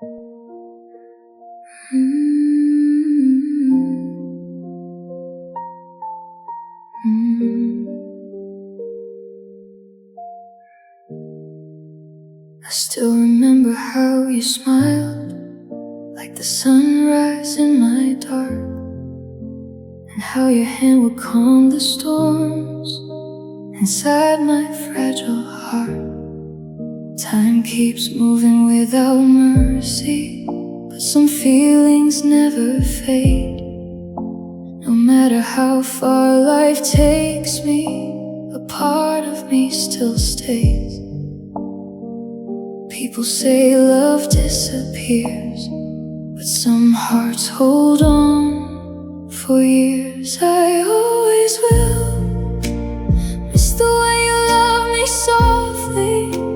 I still remember how you smiled, like the sunrise in my dark, and how your hand would calm the storms inside my fragile heart. Time keeps moving without mercy, but some feelings never fade. No matter how far life takes me, a part of me still stays. People say love disappears, but some hearts hold on for years. I always will miss the way you love me softly.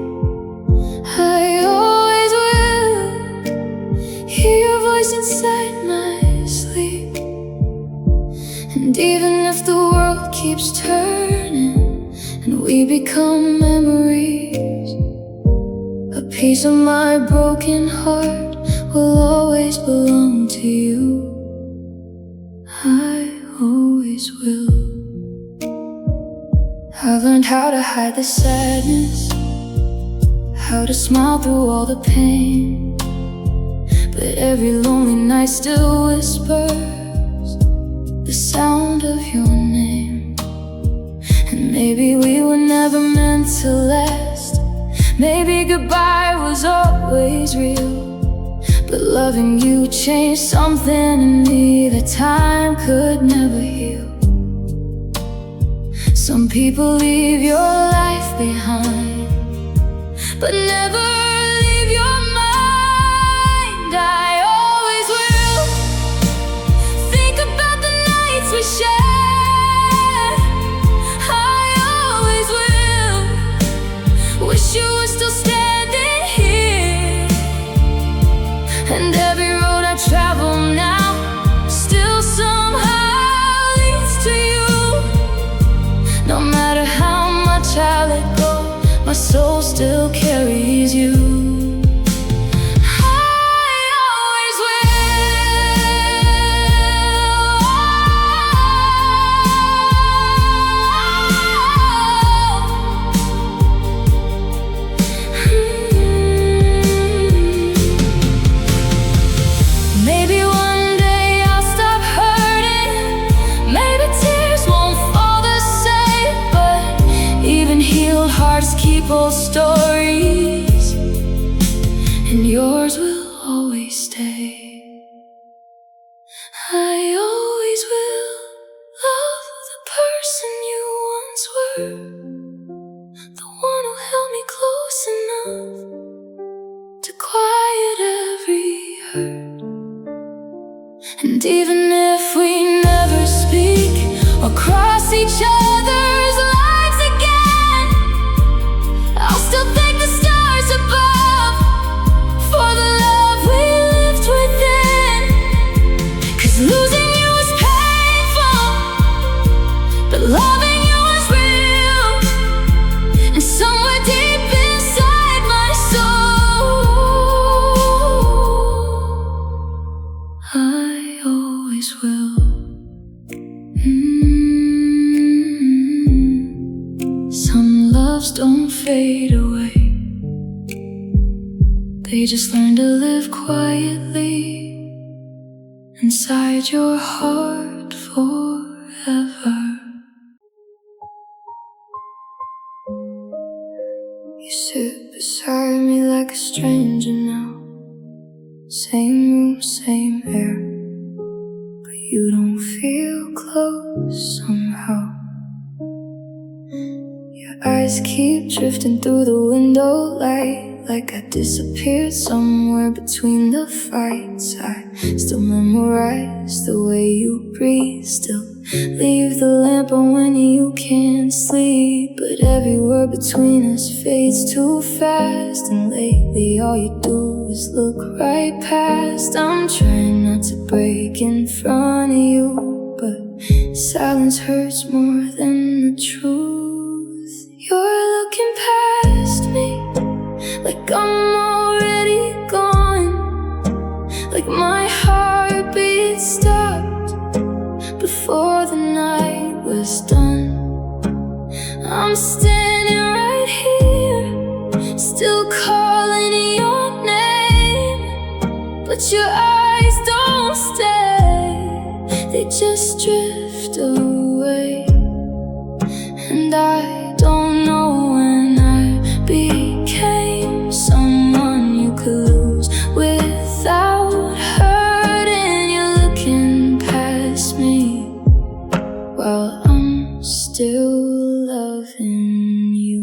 I always will hear your voice inside my sleep. And even if the world keeps turning and we become memories, a piece of my broken heart will always belong to you. I always will. I learned how to hide the sadness, how to smile through all the pain, but every lonely night still whispers the sound of your name. And maybe we were never meant to last, maybe goodbye was always real, but loving you changed something in me that time could never heal. Some people leave your life behind, but never leave your mind. I always will think about the nights we shared. I always will wish you were still standing here. And every road I travel now still somehow leads to you. No matter how much I let go, my soul still carries you. Old stories, and yours will always stay. I always will love the person you once were, the one who held me close enough to quiet every hurt. And even if we never speak or cross each other's lives again, I'll still thank the stars above for the love we lived within. 'Cause losing you was painful, but loving you was real. And somewhere deep inside my soul, I always will. Some loves don't fade away, they just learn to live quietly inside your heart forever. You sit beside me like a stranger now, same room, same air, but you don't feel close somehow. Your eyes keep drifting through the window light, like I disappeared somewhere between the fights. I still memorize the way you breathe, still leave the lamp on when you can't sleep. But every word between us fades too fast, and lately all you do is look right past. I'm trying not to break in front of you, but silence hurts more than the truth. You're looking past me like I'm already gone, your eyes don't stay, they just drift away. And I don't know when I became someone you could lose without hurting. You're looking past me while I'm still loving you.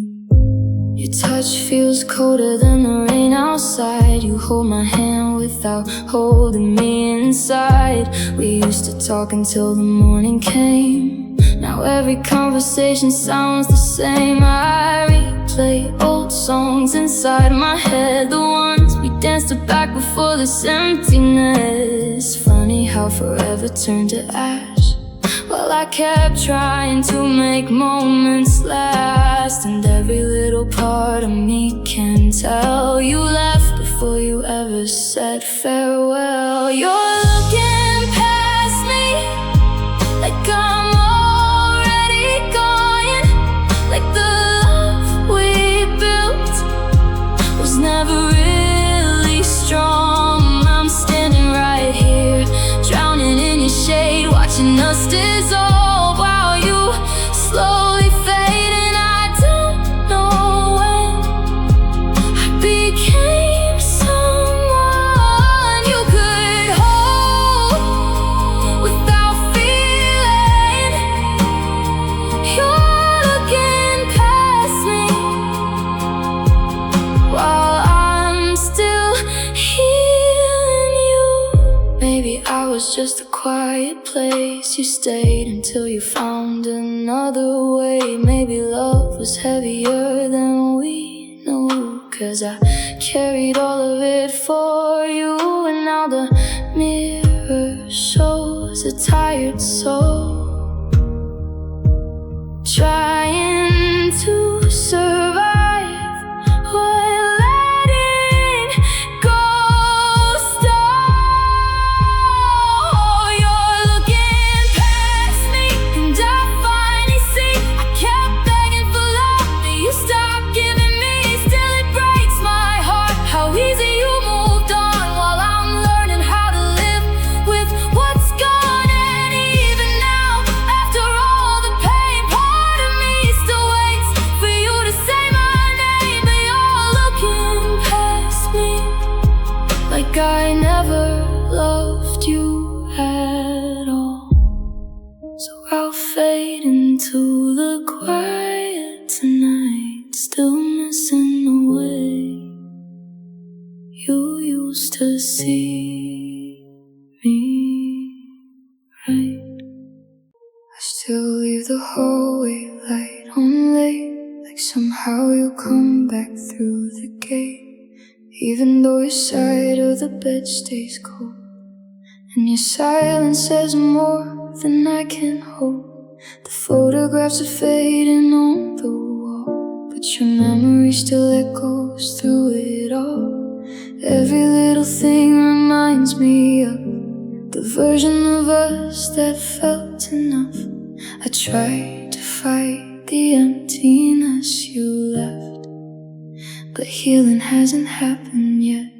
Your touch feels colder than the rain outside. You hold my hand without holding me inside. We used to talk until the morning came. Now every conversation sounds the same. I replay old songs inside my head, the ones we danced to back before this emptiness. Funny how forever turned to ash. Well, I kept trying to make moments last, and every little part of me can tell you left before you ever said farewell. You're looking past me like I'm already gone, like the love we built was never really strong. I'm standing right here, drowning in your shade, watching us dissolve while you slowly fade. And I don't know when I became someone you could hold without feeling. You're looking past me while I'm still healing you. Maybe I was just a quiet place you stayed until you found another way. Maybe love was heavier than we knew, 'cause I carried all of it for you. And now the mirror shows a tired soul trying to survive while letting go. I never loved you at all, so I'll fade into the quiet tonight, still missing the way you used to see me right. I still leave the hallway light on late, like somehow you'll come back through the gate. Even though your side of the bed stays cold, and your silence says more than I can hold. The photographs are fading on the wall, but your memory still echoes through it all. Every little thing reminds me of the version of us that felt enough. I tried to fight the emptiness you left, but healing hasn't happened yet.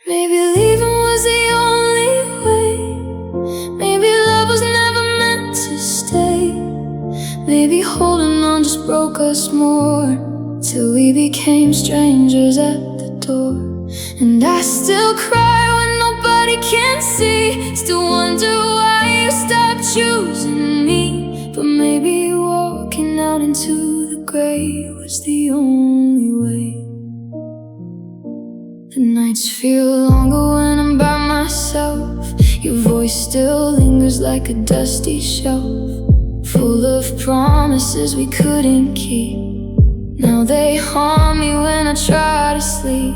Maybe leaving was the only way. Maybe love was never meant to stay. Maybe holding on just broke us more, till we became strangers at the door. And I still cry when nobody can see, still wonder why you stopped choosing me. But maybe walking out into the grey was the only way. The nights feel longer when I'm by myself. Your voice still lingers like a dusty shelf, full of promises we couldn't keep. Now they haunt me when I try to sleep.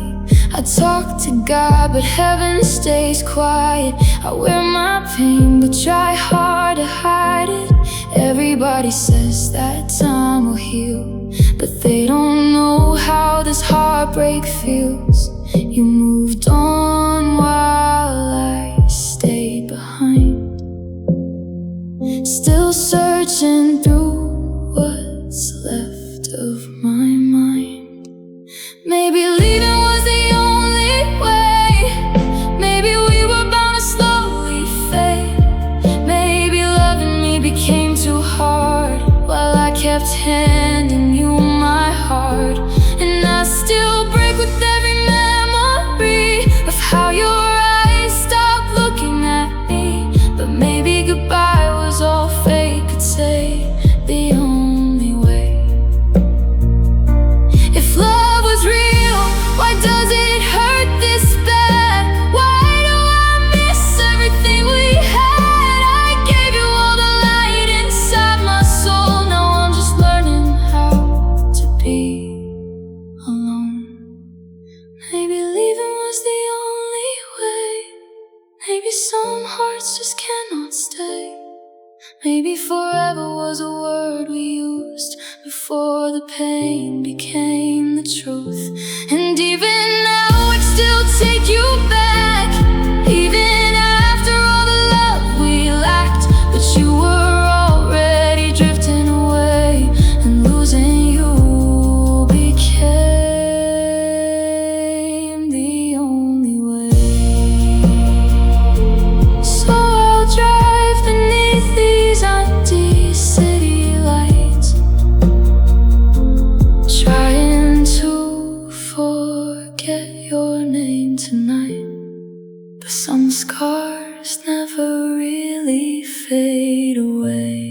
I talk to God, but heaven stays quiet. I wear my pain, but try hard to hide it. Everybody says that time will heal, but they don't know how this heartbreak feels. You moved on while I stayed behind, still searching through what's left of my mind. Maybe leaving was the only way. Maybe stay. Maybe forever was a word we used before the pain became the truth. And even now I'd still take you back, even after all the love we lacked. But you were already drifting away, and losing you became the only way. So I'll drive beneath these empty city lights, trying to forget your name tonight. But some scars never really fade away.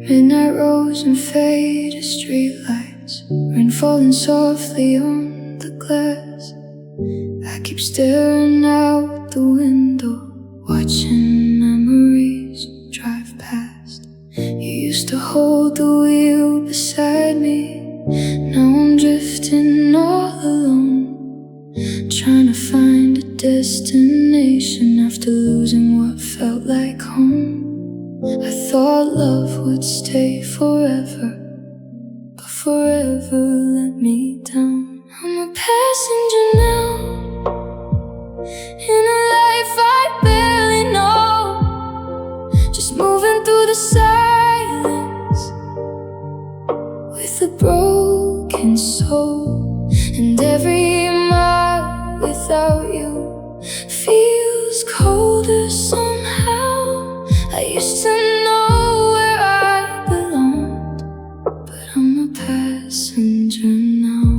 Midnight rose and faded streetlights, rain falling softly on the glass. I keep staring out the window, watching memories drive past. You used to hold the wheel beside me, now I'm drifting all alone, trying to find a destination after losing what felt like home. I thought love would stay forever, but forever let me down. I'm a passenger now, in a life I barely know, just moving through the silence with a broken soul. And every mile without you feels colder somehow. I used to know where I belonged, but I'm a passenger now.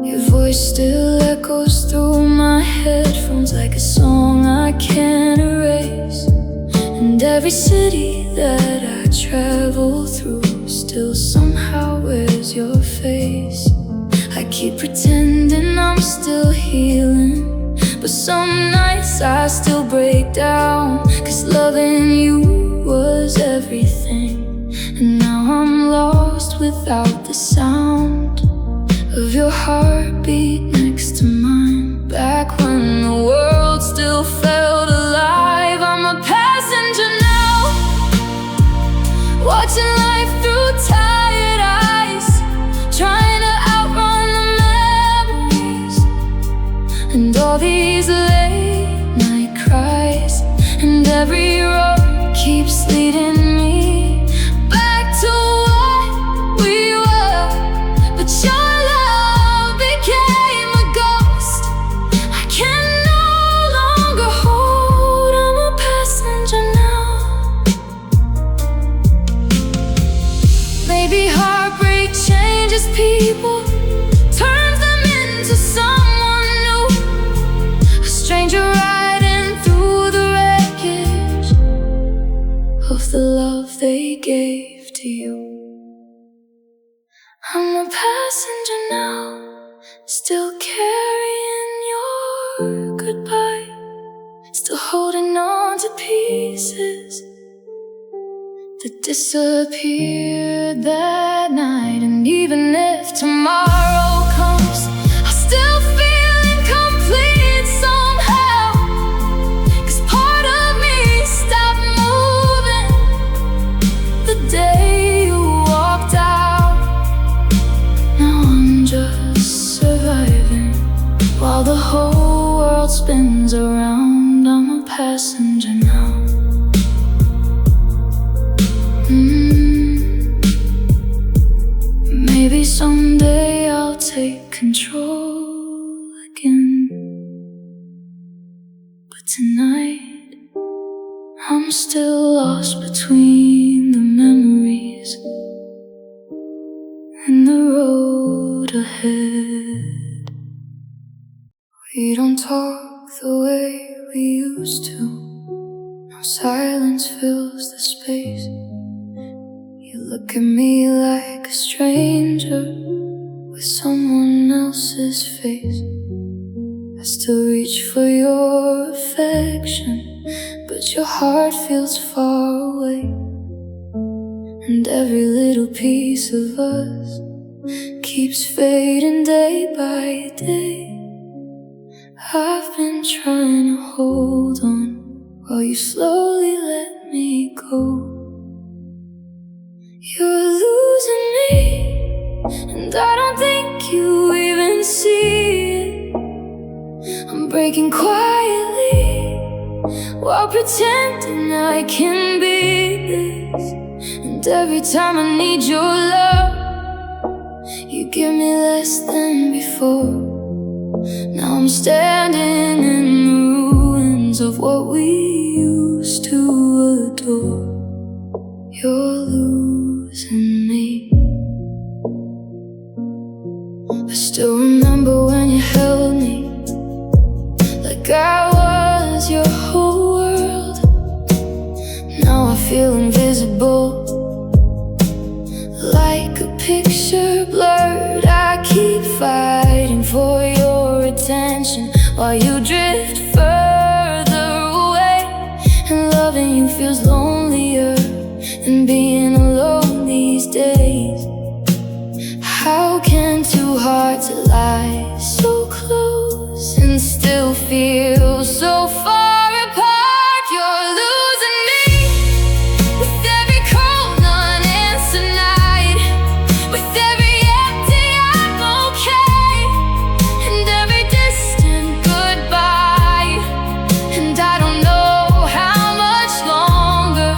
Your voice still echoes through my headphones like a song I can't erase. And every city that I travel through still somehow wears your face. I keep pretending I'm still healing, but some nights I still break down, 'cause loving you was everything. And now I'm lost without the sound of your heartbeat next to mine. Back when the world still felt alive. I'm a passenger now, watching life through tired eyes, trying to outrun the memories and all these late night cries. And every road keeps leading me back to what we were, but your love became a ghost I can no longer hold. I'm a passenger now. Maybe heartbreak changes people, turns them into someone new, a stranger riding through the wreckage of the love they gave to you. I'm a passenger now, still carrying your goodbye, still holding on to pieces that disappeared that night. And even if tomorrow comes, I still feel incomplete somehow, 'cause part of me stopped moving the day you walked out. Now I'm just surviving while the whole world spins around. I'm a passenger now. Maybe someday I'll take control again, but tonight I'm still lost between the memories and the road ahead. We don't talk the way we used to, no silence fills the space. You look at me like a stranger with someone else's face. I still reach for your affection, but your heart feels far away. And every little piece of us keeps fading day by day. I've been trying to hold on while you slowly let me go. You're losing me, and I don't think you even see it. I'm breaking quietly while pretending I can be this. And every time I need your love, you give me less than before. Now I'm standing in the ruins of what we used to adore. You're losing me. I still remember when you held me like I was your whole world. Now I feel invisible, like a picture blurred. I keep fighting for your attention while you drift further away. And loving you feels lonelier than being alone these days. How can two hearts lie so close and still feel so far apart? You're losing me with every cold unanswered night, with every empty I'm okay, and every distant goodbye. And I don't know how much longer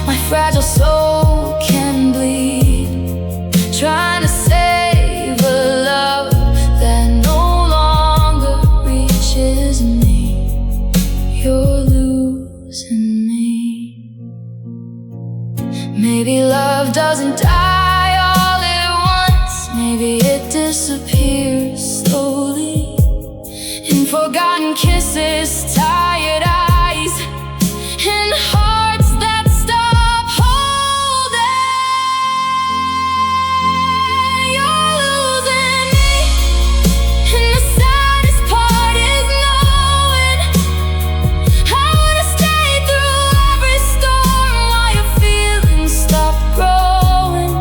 my fragile soul can bleed, trying to save a love that no longer reaches me. You're losing me. Maybe love doesn't die all at once. Maybe it disappears slowly in forgotten kisses, tired eyes, and hearts that stop holding. You're losing me, and the saddest part is knowing I would've stayed through every storm while your feelings stopped growing.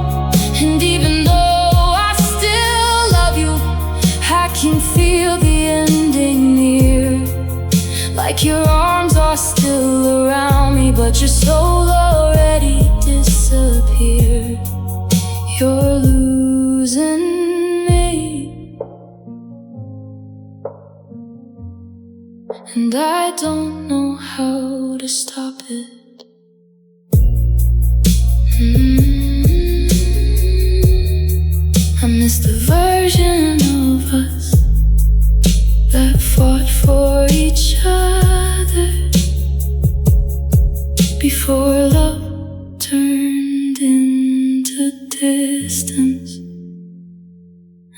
And even though I still love you, I can feel the ending near, like your arms are still around me, but your soul already disappeared. You're losing me, and I don't know how to stop it. I miss the version of us that fought for each other before love turned into distance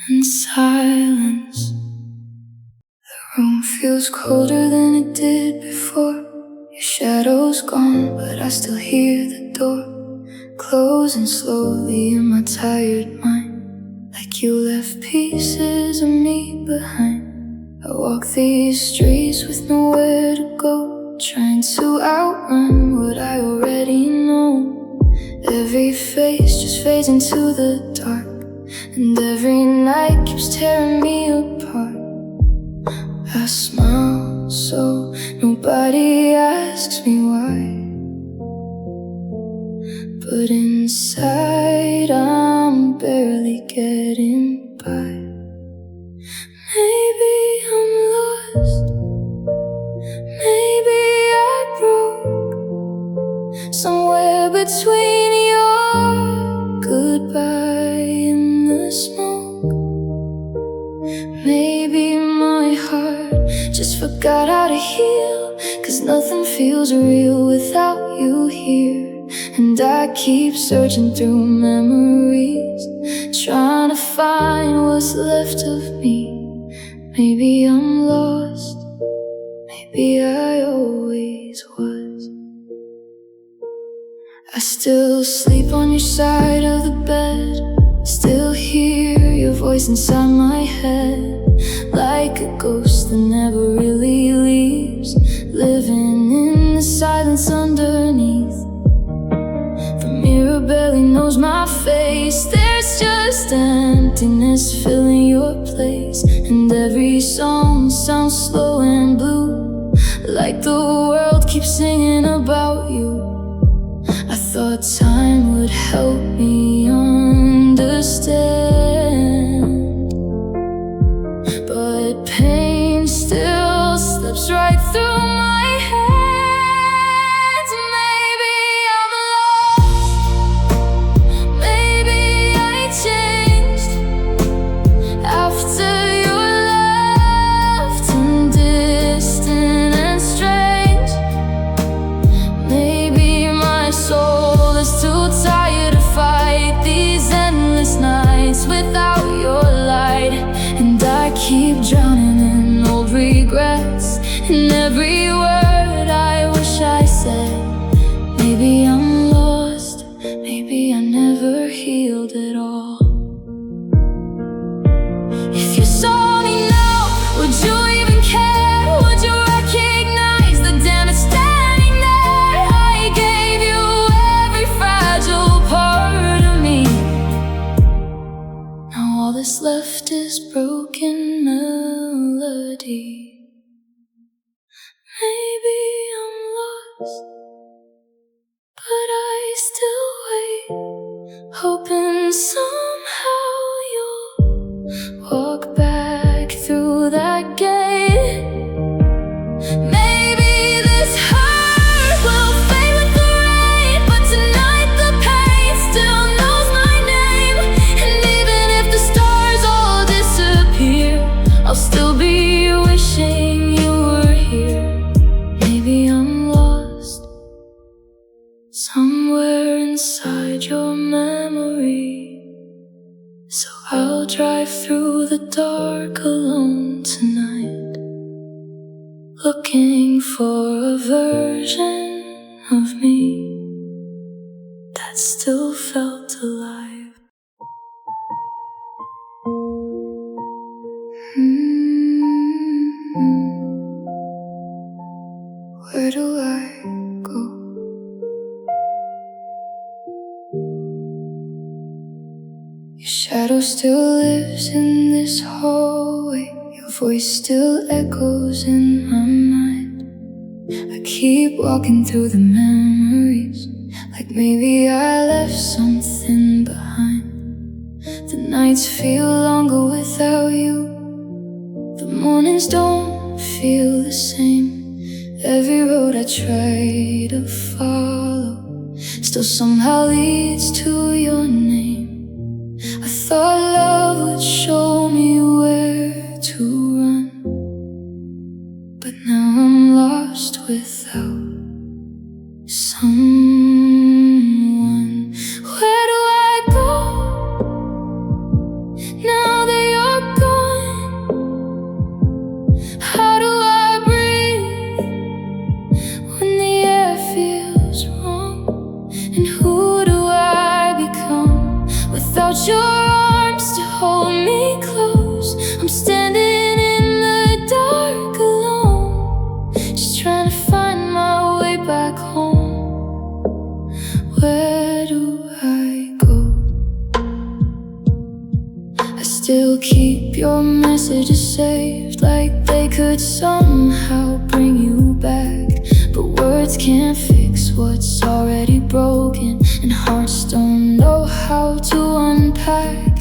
and silence. The room feels colder than it did before. Your shadow's gone, but I still hear the door closing slowly in my tired mind, like you left pieces of me behind. I walk these streets with nowhere to go, trying to outrun what I already know. Every face just fades into the dark, and every night keeps tearing me apart. I smile so nobody asks me why, but inside I'm barely getting by. Maybe I'm lost, maybe I broke somewhere between your goodbye and the smoke. Maybe my heart just forgot how to heal, 'cause nothing feels real without you here. And I keep searching through memories, trying to find what's left of me. Maybe I'm lost, maybe I always was. I still sleep on your side of the bed, still hear your voice inside my head, like a ghost that never really leaves, living in the silence underneath. The mirror barely knows my face. There's just emptiness filling your place, and every song sounds slow and blue, like the world keeps singing about you. I thought time would help me understand, but pain still slips right through my hands. Maybe I'm lost, maybe I changed after you left, and distant and strange. Maybe my soul is too tired to fight these endless nights without your light, and I keep drowning in old regrets, and every word I wish I said. Maybe I'm lost, maybe I never healed at all. If you saw me now, would you even care? Would you recognize the damage standing there? I gave you every fragile part of me. Now all that's left is broken melody. Maybe I'm lost, but I still wait, hoping somehow you'll walk back through that gate. Maybe this hurt will fade with the rain, but tonight the pain still knows my name. And even if the stars all disappear, I'll still be wishing you were here. Maybe I'm lost somewhere inside your memory, so I'll drive through the dark alone tonight, looking for a version of me that still felt alive. Where do I go? Your shadow still lives in this hallway, your voice still echoes in my mind. I keep walking through the memories, like maybe I left something behind. The nights feel longer without you, the mornings don't feel the same. Every road I try to follow still somehow leads to your name. I thought love would show me where to run, but now I'm lost without someone. Where do I go now that you're gone? How do I breathe when the air feels wrong? And who do I become without your arms to hold me close? I'm standing in the dark alone, just trying to find my way back home. Where do I go? I still keep your messages saved, like they could somehow bring you back, but words can't fix what's already broken, and hearts don't know how to unpack.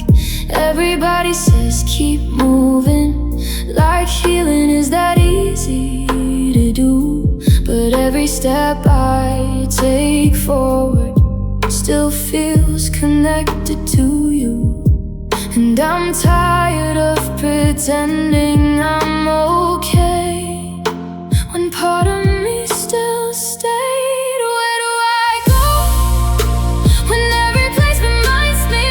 Everybody says keep moving, like healing is that easy to do, but every step I take forward still feels connected to you. And I'm tired of pretending I'm okay when part of me still stayed. Where do I go when every place reminds me?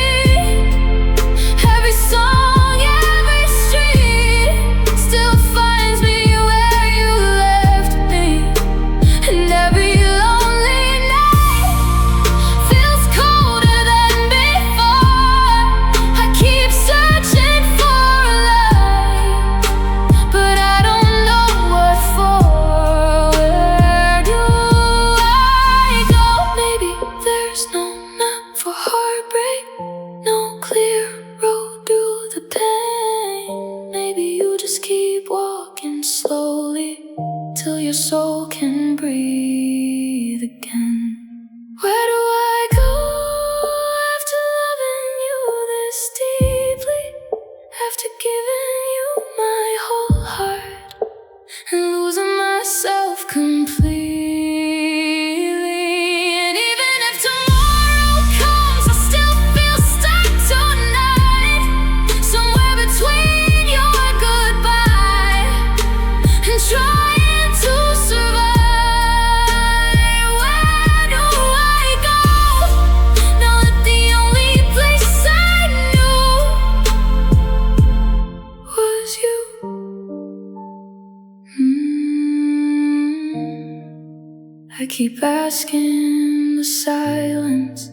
Every song, every street still finds me where you left me, and every lonely night feels colder than before. I keep searching keep asking the silence,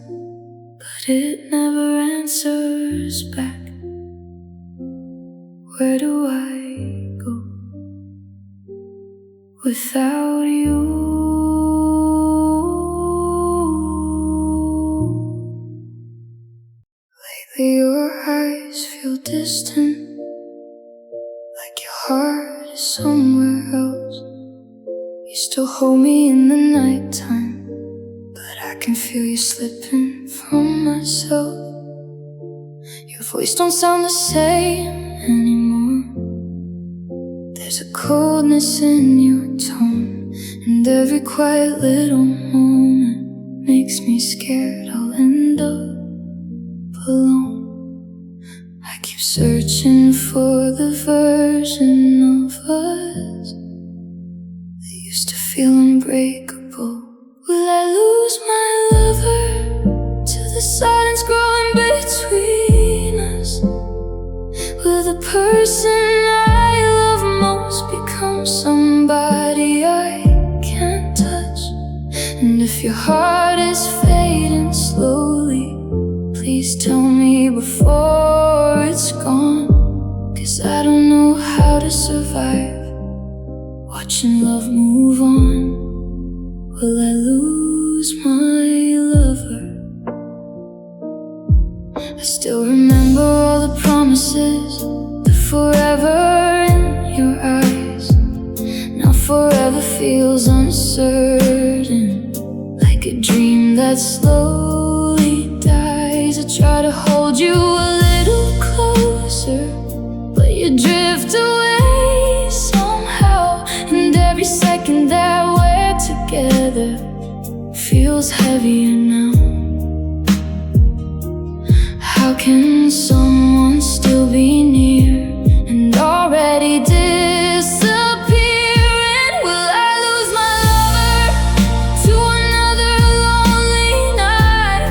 but it never answers back. Where do I go without you? Lately your eyes feel distant, like your heart is somewhere else. You still hold me in the nighttime, but I can feel you slipping from myself. Your voice don't sound the same anymore. There's a coldness in your tone, and every quiet little moment makes me scared I'll end up alone. I keep searching for the version of us that used to feel unbreakable. Will I lose my lover to the silence growing between us? Will the person I love most become somebody I can't touch? And if your heart is fading slowly, please tell me before it's gone, 'cause I don't know how to survive watching love move on. Will I lose my lover? I still remember all the promises, the forever in your eyes. Now forever feels uncertain, like a dream that slowly dies. I try to hold you a little closer, but you drift away somehow. And every second that we're together feels heavier now. How can someone still be near and already disappear? And will I lose my lover to another lonely night,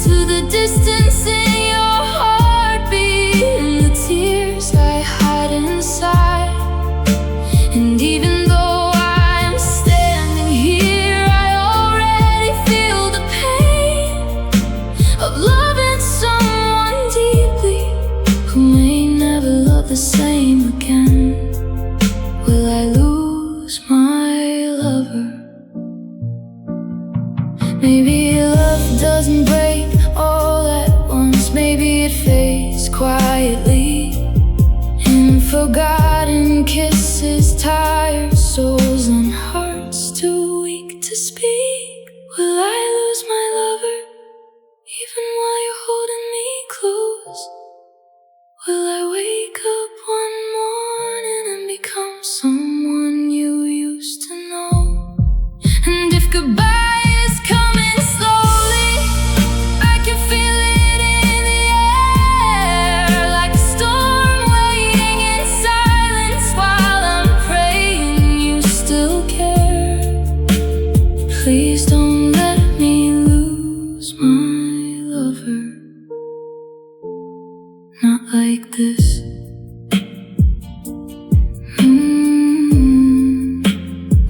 to the distance in your heartbeat and the tears I hide inside? And even though I'm standing here, I already feel the pain of loving someone deeply who may never love the same again. Will I lose my lover? Maybe love doesn't break all at once. Maybe it fades quietly in forgotten kisses, tired souls and hearts too weak to speak. Will I lose my lover even while you're holding me close? Will I wake up one morning and become someone you used to know? And if goodbye is coming slowly, I can feel it in the air, like a storm waiting in silence while I'm praying you still care. Please don't let me lose my lover, not like this.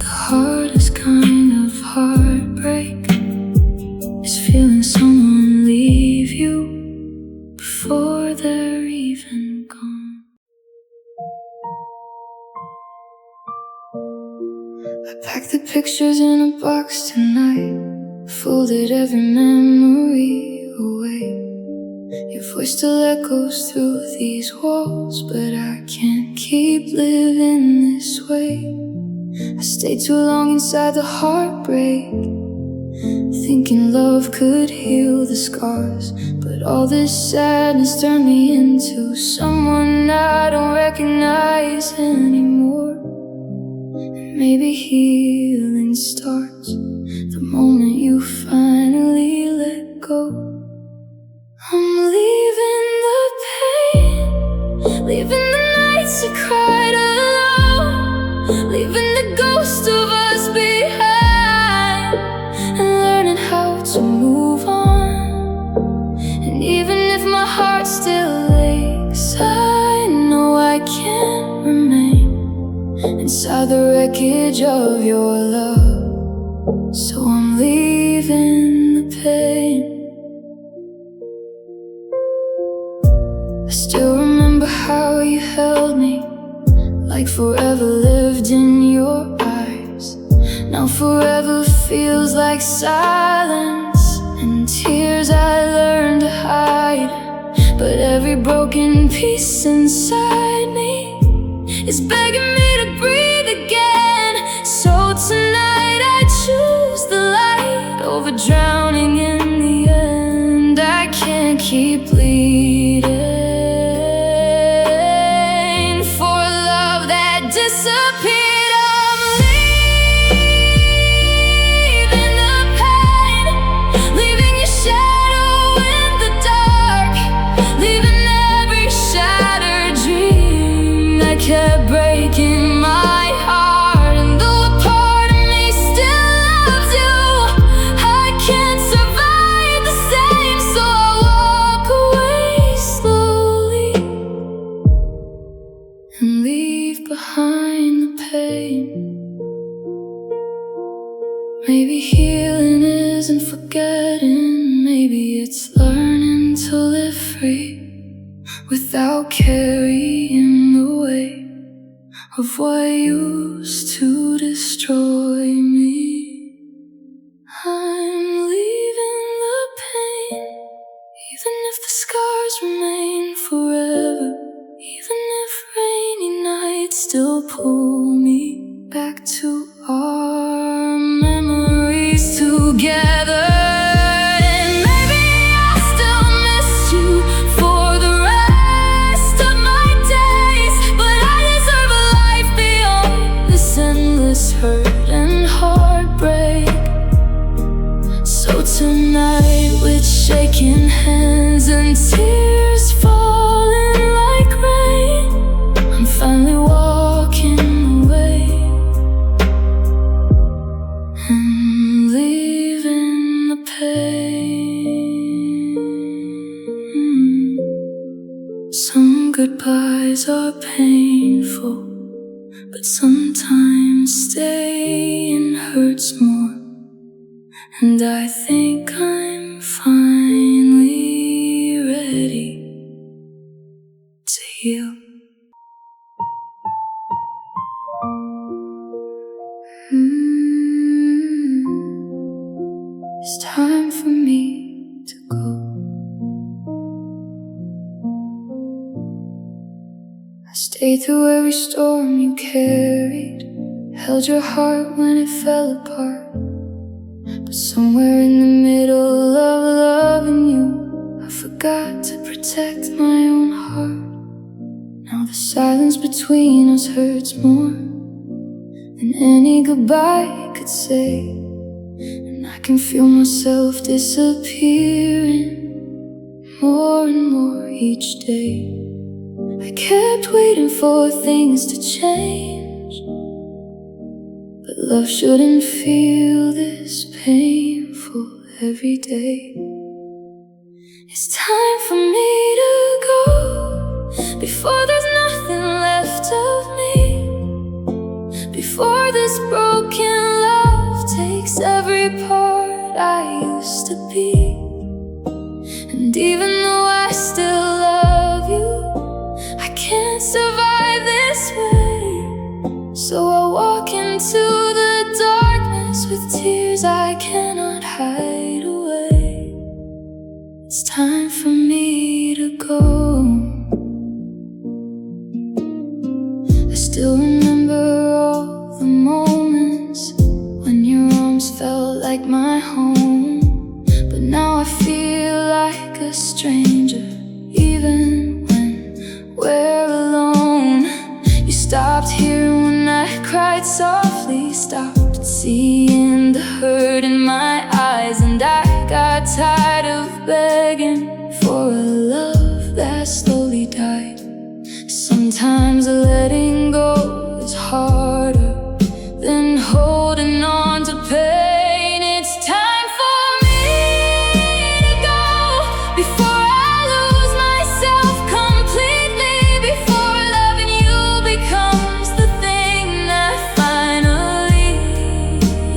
The hardest kind of heartbreak is feeling someone leave you before they're even gone. I packed the pictures in a box tonight, folded every memory away. Your voice still echoes through these walls, but I can't keep living this way. I stayed too long inside the heartbreak, thinking love could heal the scars. But all this sadness turned me into someone I don't recognize anymore. And maybe healing starts the moment you finally let go. I'm leaving the pain, leaving the nights I cried alone, leaving the ghost of us behind, and learning how to move on. And even if my heart still aches, I know I can't remain inside the wreckage of your love. like forever lived in your eyes. Now forever feels like silence and tears I learned to hide. But every broken piece inside me is begging me to breathe again. So tonight I choose the light over drowning in the end. I can't keep bleeding for a love that disappeared. I'm leaving the pain, leaving your shadow in the dark, leaving every shattered dream that kept breaking my heart. And though a part of me still loves you, I can't survive the same. So I walk away slowly and leave behind the pain. Maybe healing isn't forgetting, maybe it's learning to live free without carrying the weight of what used to destroy me. I'm leaving the pain, even if the scars remain forever, even if rainy nights still pull me back to our memories together. And maybe I still miss you for the rest of my days, but I deserve a life beyond this endless hurt and heartbreak. So tonight, with shaking hands and tears falling like rain, I'm finally walking away and leaving the pain. Some goodbyes are painful, but sometimes staying hurts more. And I think I'm finally ready to heal. It's time for me to go. I stayed through every storm you carried, held your heart when it fell apart. But somewhere in the middle of loving you, I forgot to protect my own heart. Now the silence between us hurts more than any goodbye could say. And I can feel myself disappearing more and more each day. I kept waiting for things to change, but love shouldn't feel this painful every day. It's time for me to go before there's nothing left of me, before this broken love takes every part I used to be. And even though I still love you, I can't survive this way. So I walk into the darkness with tears I cannot hide away. It's time for me to go. I still remember all the moments when your arms felt like my home. But now I feel like a stranger, even when we're alone. You stopped hearing when I cried softly, stopped seeing the hurt in my eyes. And I got tired of begging for a love that slowly died. Sometimes letting go is harder than holding on to pain. It's time for me to go before I lose myself completely, before loving you becomes the thing that finally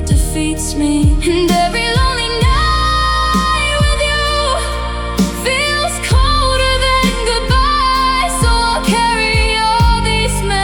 defeats me. And every lonely night with you feels colder than goodbye. So I'll carry all these memories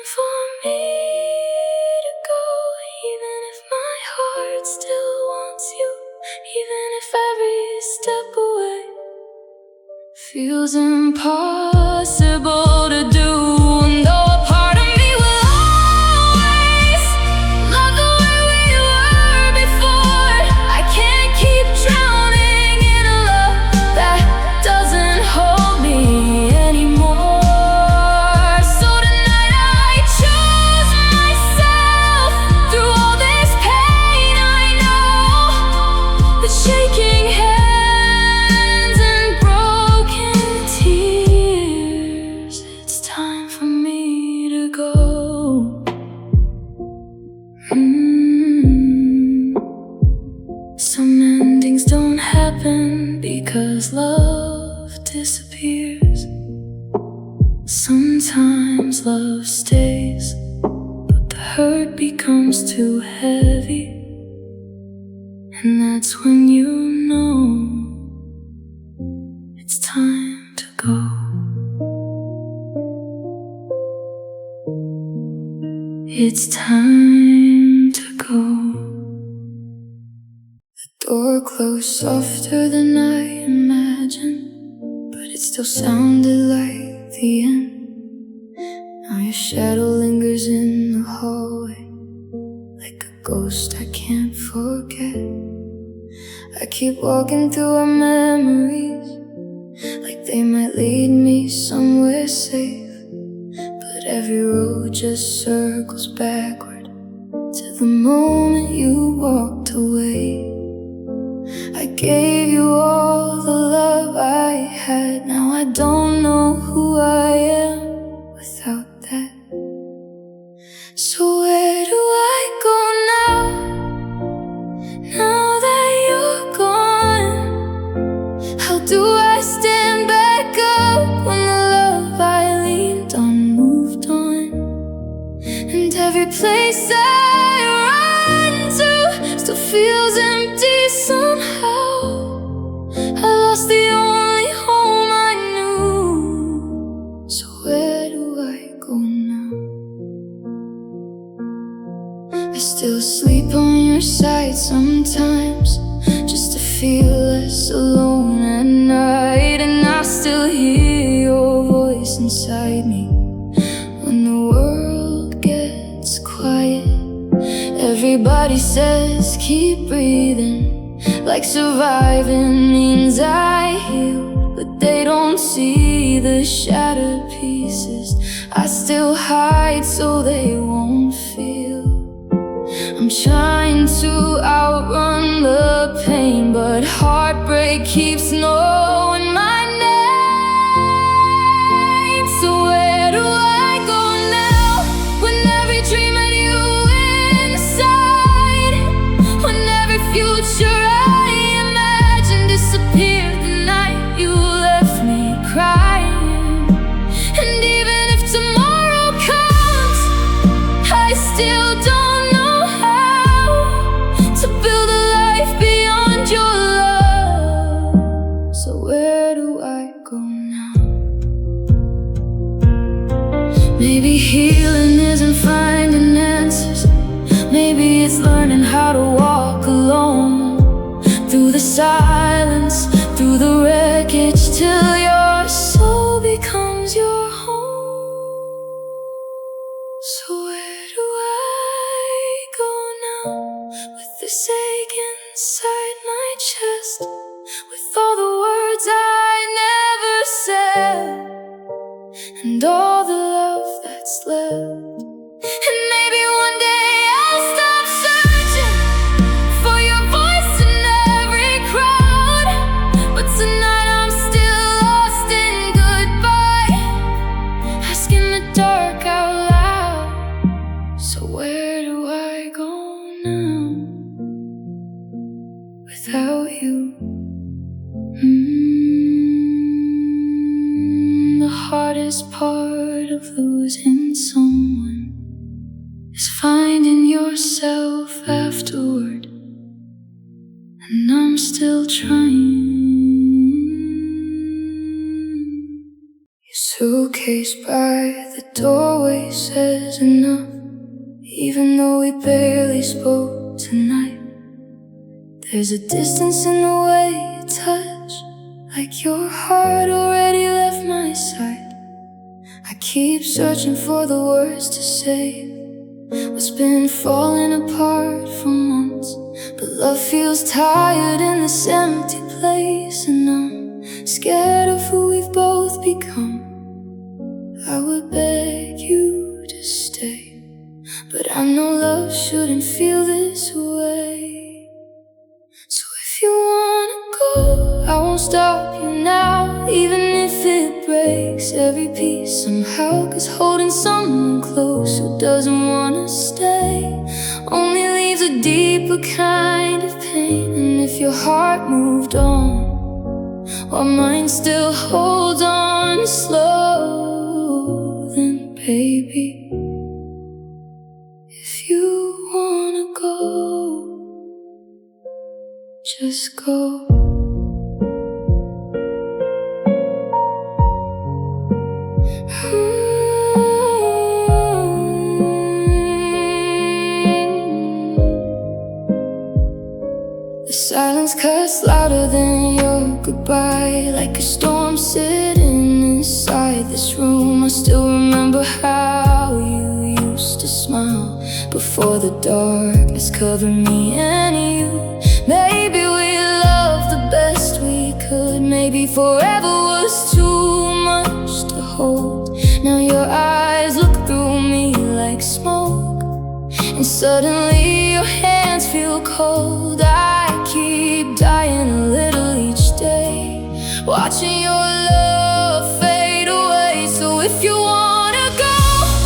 time for me to go, even if my heart still wants you, even if every step away feels impossible to do. And though a part of me will always love the way we were before, I can't keep drowning in a love that doesn't hold me anymore. So tonight I choose myself through all this pain. I know the shaking hands and broken tears. It's time for me to go. Some endings don't happen because love disappears. Sometimes love stays, but the hurt becomes too heavy, and that's when you know it's time to go. It's time to go. The door closed softer than I imagined, but it still sounded like the end. Now your shadow lingers in the hallway, like a ghost I can't forget. I keep walking through our memories, like they might lead me somewhere safe, but every road just circles backward to the moment you walked away. I gave you all the love I had. Now I don't know who I am without that. So where do I go now? Now that you're gone, how do I stand back up when the love I leaned on moved on? And every place I run to still feels empty somehow. I lost the only home I knew. So where do I go now? I still sleep on your side sometimes, just to feel less alone at night. And I still hear your voice inside me when the world gets quiet. Everybody says keep breathing, like surviving means I heal, but they don't see the shattered pieces I still hide so they won't feel. I'm trying to outrun the pain, but heartbreak keeps knowing my name. So where do I go now, when every dream had you inside, when every future I imagined disappeared the night you left me crying? And even if tomorrow comes, I still don't know how to build a life beyond your love. So where do I go now? Maybe healing isn't finding answers. Maybe it's learning how to walk alone through the silence, through the wreckage, till your soul becomes your home. So where do I go now, with this ache inside my chest, with all the words I never said, and all the love that's left? And maybe one day I'll stop searching for your voice in every crowd, but tonight I'm still lost in goodbye, asking the dark out loud. So where do I go now without you? The hardest part of losing someone is finding yourself afterward, and I'm still trying. Your suitcase by the doorway says enough. Even though we barely spoke tonight, there's a distance in the way you touch, like your heart already left my side. I keep searching for the words to say what's been falling apart for months, but love feels tired in this empty place, and I'm scared of who we've both become. I would beg you to stay, but I know love shouldn't feel this way. So if you wanna go, I won't stop you now, even if it breaks every piece somehow. 'Cause holding someone close who doesn't wanna stay only leaves a deeper kind of pain. And if your heart moved on while mine still holds on slow, then baby, if you wanna go, just go. The silence cuts louder than your goodbye, like a storm sitting inside this room. I still remember how you used to smile before the darkness covered me and you. Maybe we loved the best we could, maybe forever was too much to hold. Now your eyes look through me like smoke, and suddenly your hands feel cold. I keep dying a little each day, watching your love fade away. So if you wanna go,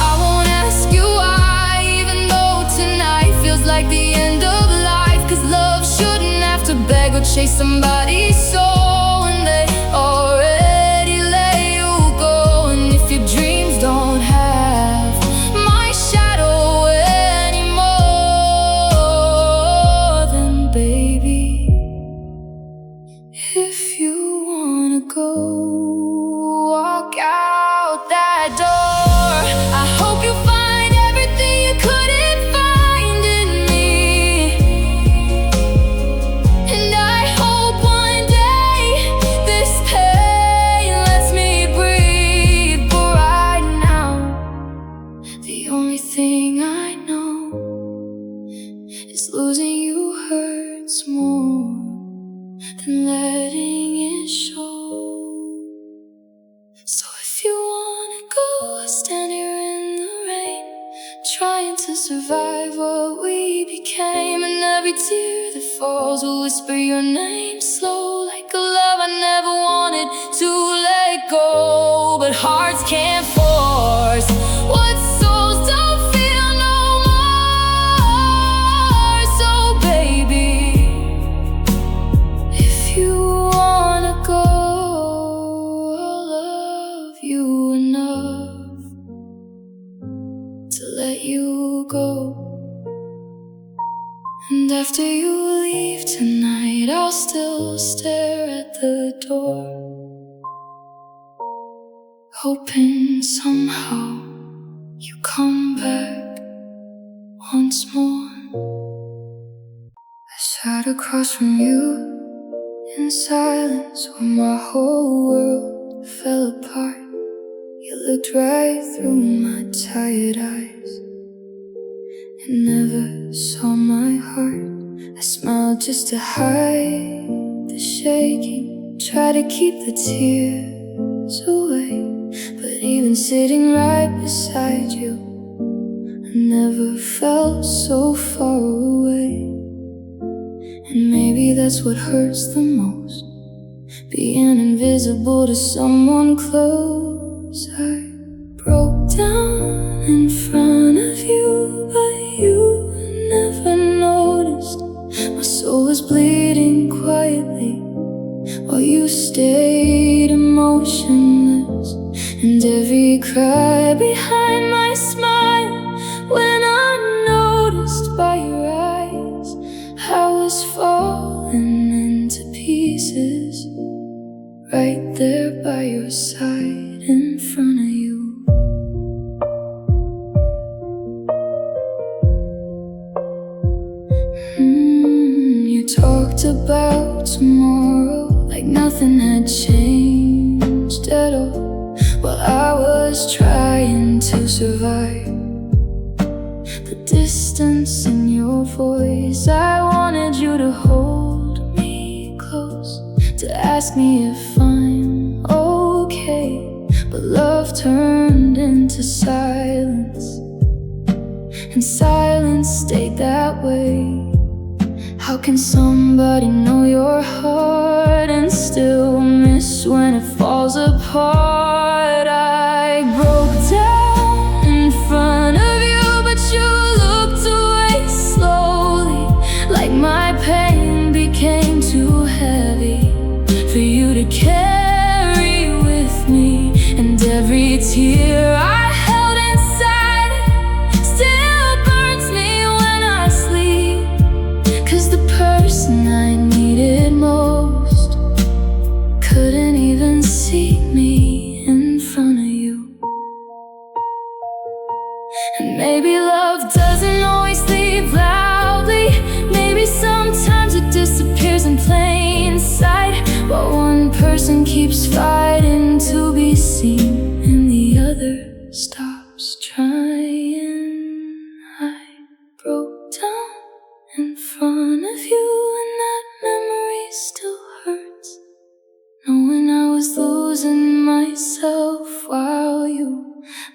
I won't ask you why, even though tonight feels like the end of life. 'Cause love shouldn't have to beg or chase somebody's soul when they already let you go. And if your dreams don't have my shadow anymore, then baby, if you wanna go, walk out that door. I hope you find everything you couldn't find in me, and I hope one day this pain lets me breathe. But right now, the only thing I know is losing you hurts more than letting it show. So if you wanna go, I'll stand here in the rain, trying to survive what we became. And every tear that falls will whisper your name slow, like a love I never wanted to let go. But hearts can't force what souls don't feel no more. So baby, if you wanna go, I'll love you enough to let you go. And after you leave tonight, I'll still stare at the door, hoping somehow you come back once more. I sat across from you in silence when my whole world fell apart. You looked right through my tired eyes and never saw my heart. I smiled just to hide the shaking, try to keep the tears away. But even sitting right beside you, I never felt so far away. And maybe that's what hurts the most, being invisible to someone close. I broke down in front of you, but you never noticed. My soul was bleeding quietly while you stayed emotionless. And every cry behind my smile, when unnoticed by your eyes, I was falling into pieces, right there by your side in front of talked about tomorrow like nothing had changed at all, while I was trying to survive the distance in your voice. I wanted you to hold me close, to ask me if I'm okay, but love turned into silence, and silence stayed that way. How can somebody know your heart and still miss when it falls apart? I broke down in front of you, but you looked away slowly, like my pain became too heavy for you to carry with me. And every tear I held inside still burns me when I sleep, 'cause the person I needed most couldn't even see me in front of you. And maybe love doesn't always leave loudly, maybe sometimes it disappears in plain sight, but one person keeps fighting to be seen and the other stops trying. I broke down in front of you, and that memory still hurts, knowing I was losing myself while you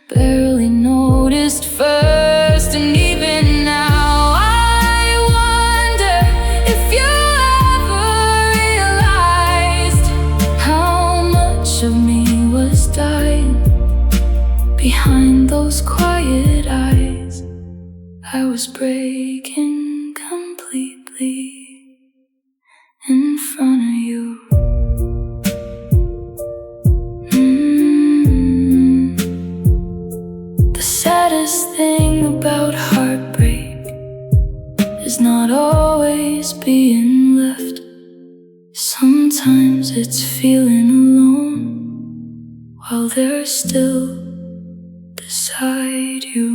barely noticed first. And even now I wonder if you ever realized how much of me was dying behind those quiet eyes. I was breaking completely in front of you. The saddest thing about heartbreak is not always being left. Sometimes it's feeling alone while they're still beside you.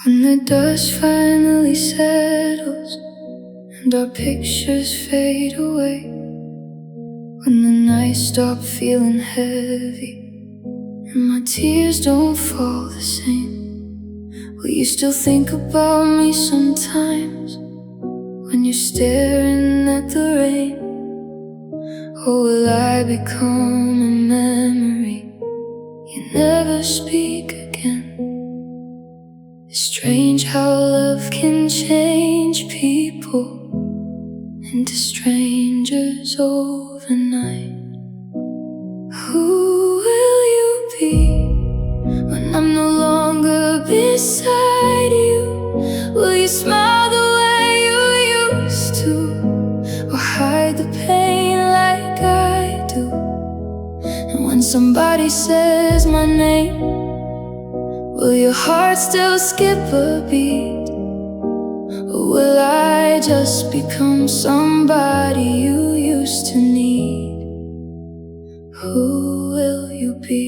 When the dust finally settles and our pictures fade away, when the nights stop feeling heavy and my tears don't fall the same, will you still think about me sometimes when you're staring at the rain? Or will I become a memory you never speak again? It's strange how love can change people into strangers overnight. Who will you be when I'm no longer beside you? Will you smile the way you used to, or hide the pain like I do? And when somebody says my name, will your heart still skip a beat? Or will I just become somebody you used to need? Who will you be?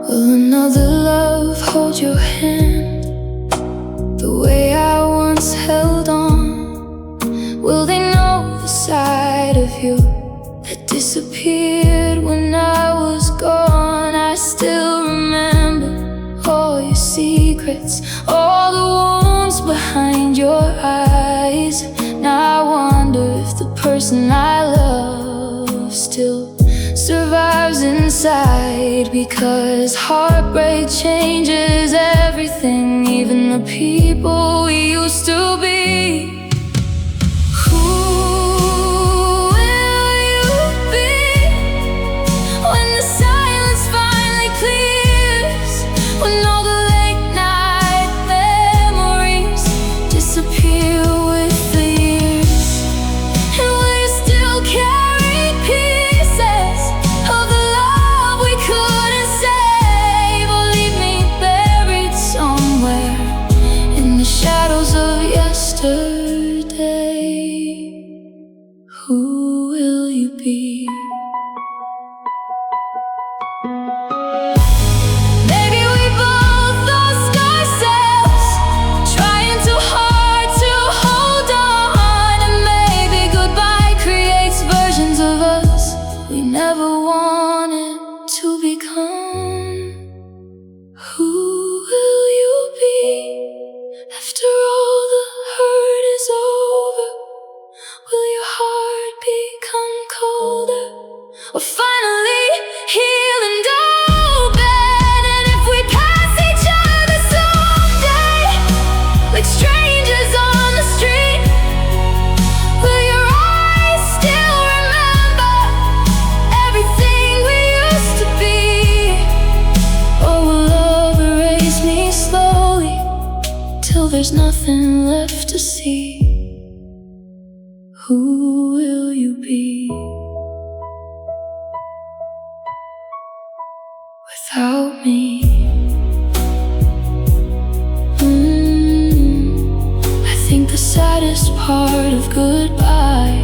Will another love hold your hand the way I once held on? Will they know the side of you that disappeared when I was gone? I still remember all your secrets, all the wounds behind your eyes. Now I wonder if the person I love still survives inside, because heartbreak changes everything, even the people we used to be. Maybe we both lost ourselves, trying too hard to hold on. And maybe goodbye creates versions of us we never wanted to become. Who will you be after all the hurt is over? Will your heart become colder, or finally heal and open? And if we pass each other someday, like strangers on the street, will your eyes still remember everything we used to be? Or will love erase me slowly till there's nothing left to see? Who will you be without me? I think the saddest part of goodbye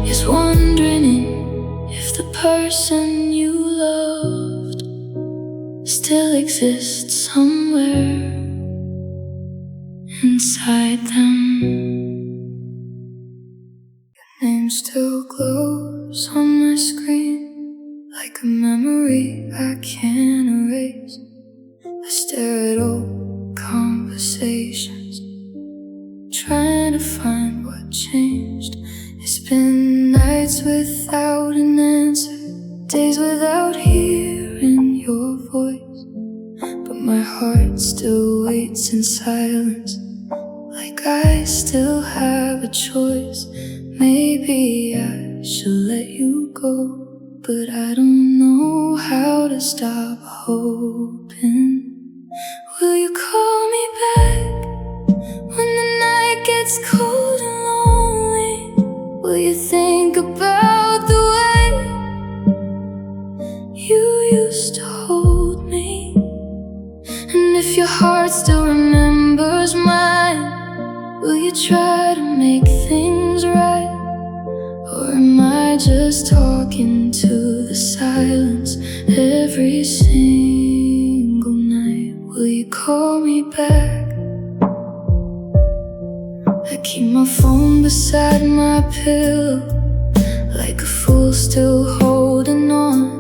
is wondering if the person you loved still exists somewhere inside them. Your name still glows on my screen, like a memory I can't erase. I stare at old conversations, trying to find what changed. It's been nights without an answer, days without hearing your voice, but my heart still waits in silence, like I still have a choice. Maybe I should let you go, but I don't know how to stop hoping. Will you call me back when the night gets cold and lonely? Will you think about the way you used to hold me? And if your heart still remembers mine, will you try to make things right? Or am I just talking to the silence every single night? Will you call me back? I keep my phone beside my pillow, like a fool still holding on.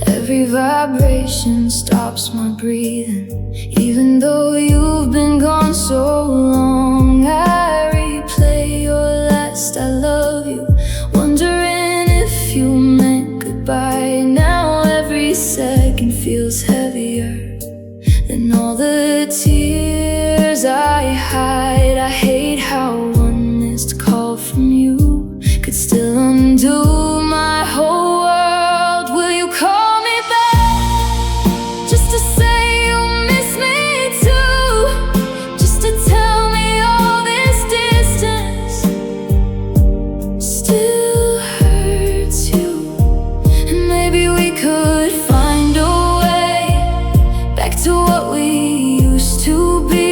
Every vibration stops my breathing, even though you've been gone so long. I replay your last I love you, wondering if you meant goodbye. Now every second feels heavier than all the tears I hide. I hate how one missed call from you could still undo my whole world. Will you call me back just to say you miss me too? Just to tell me all this distance still hurts you? And maybe we could find a way back to what we used to be.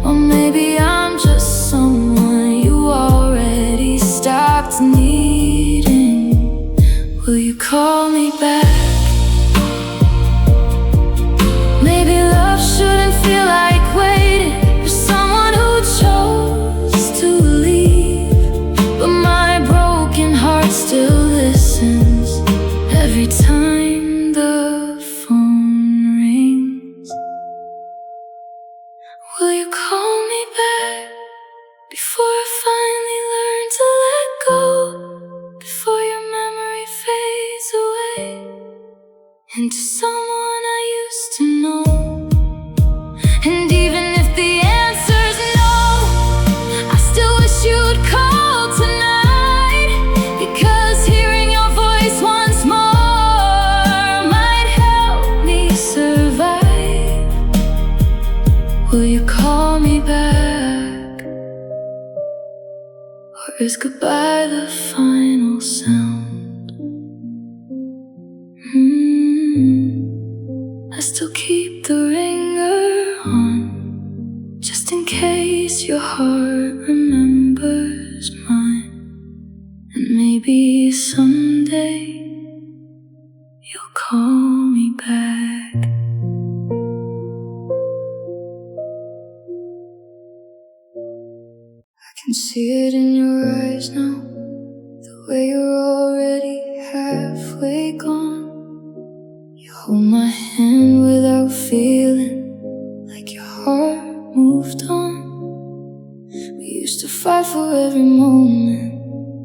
Or maybe I'm just someone you already stopped needing. Will you call me back? Maybe love shouldn't feel like waiting for someone who chose to leave, but my broken heart still listens every time the phone rings. Will you call me back before I finally learn to let go? Before your memory fades away into someone I used to know? And even if the answer's no, I still wish you'd call tonight, because hearing your voice once more might help me survive. Will you call me back? Or is goodbye the final sound? I still keep the ringer on, just in case your heart remembers mine. And maybe someday call me back. I can see it in your eyes now, the way you're already halfway gone. You hold my hand without feeling like your heart moved on. We used to fight for every moment,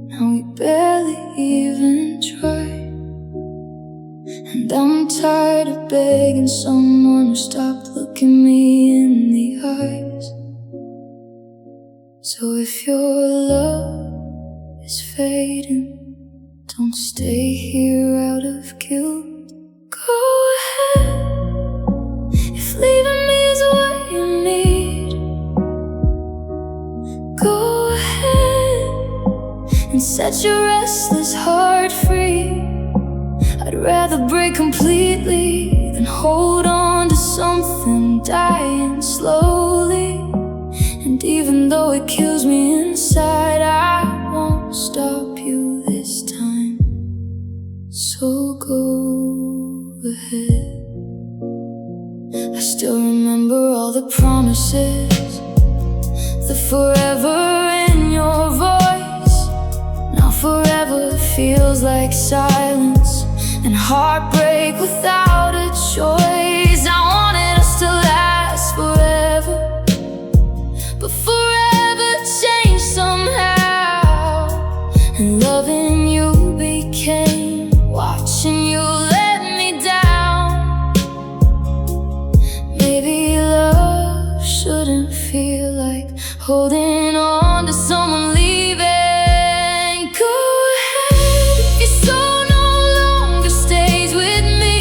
now we barely even try. And I'm tired of begging someone to stop looking me in the eyes. So if your love is fading, don't stay here out of guilt. Go ahead, if leaving me is what you need. Go ahead and set your restless heart free. I'd rather break completely than hold on to something dying slowly. And even though it kills me inside, I won't stop you this time. So go ahead. I still remember all the promises, the forever in your voice. Now forever feels like silence and heartbreak without a choice. I wanted us to last forever, but forever changed somehow. And loving you became watching you let me down. Maybe love shouldn't feel like holding on to someone leaving. Go ahead if your soul no longer stays with me.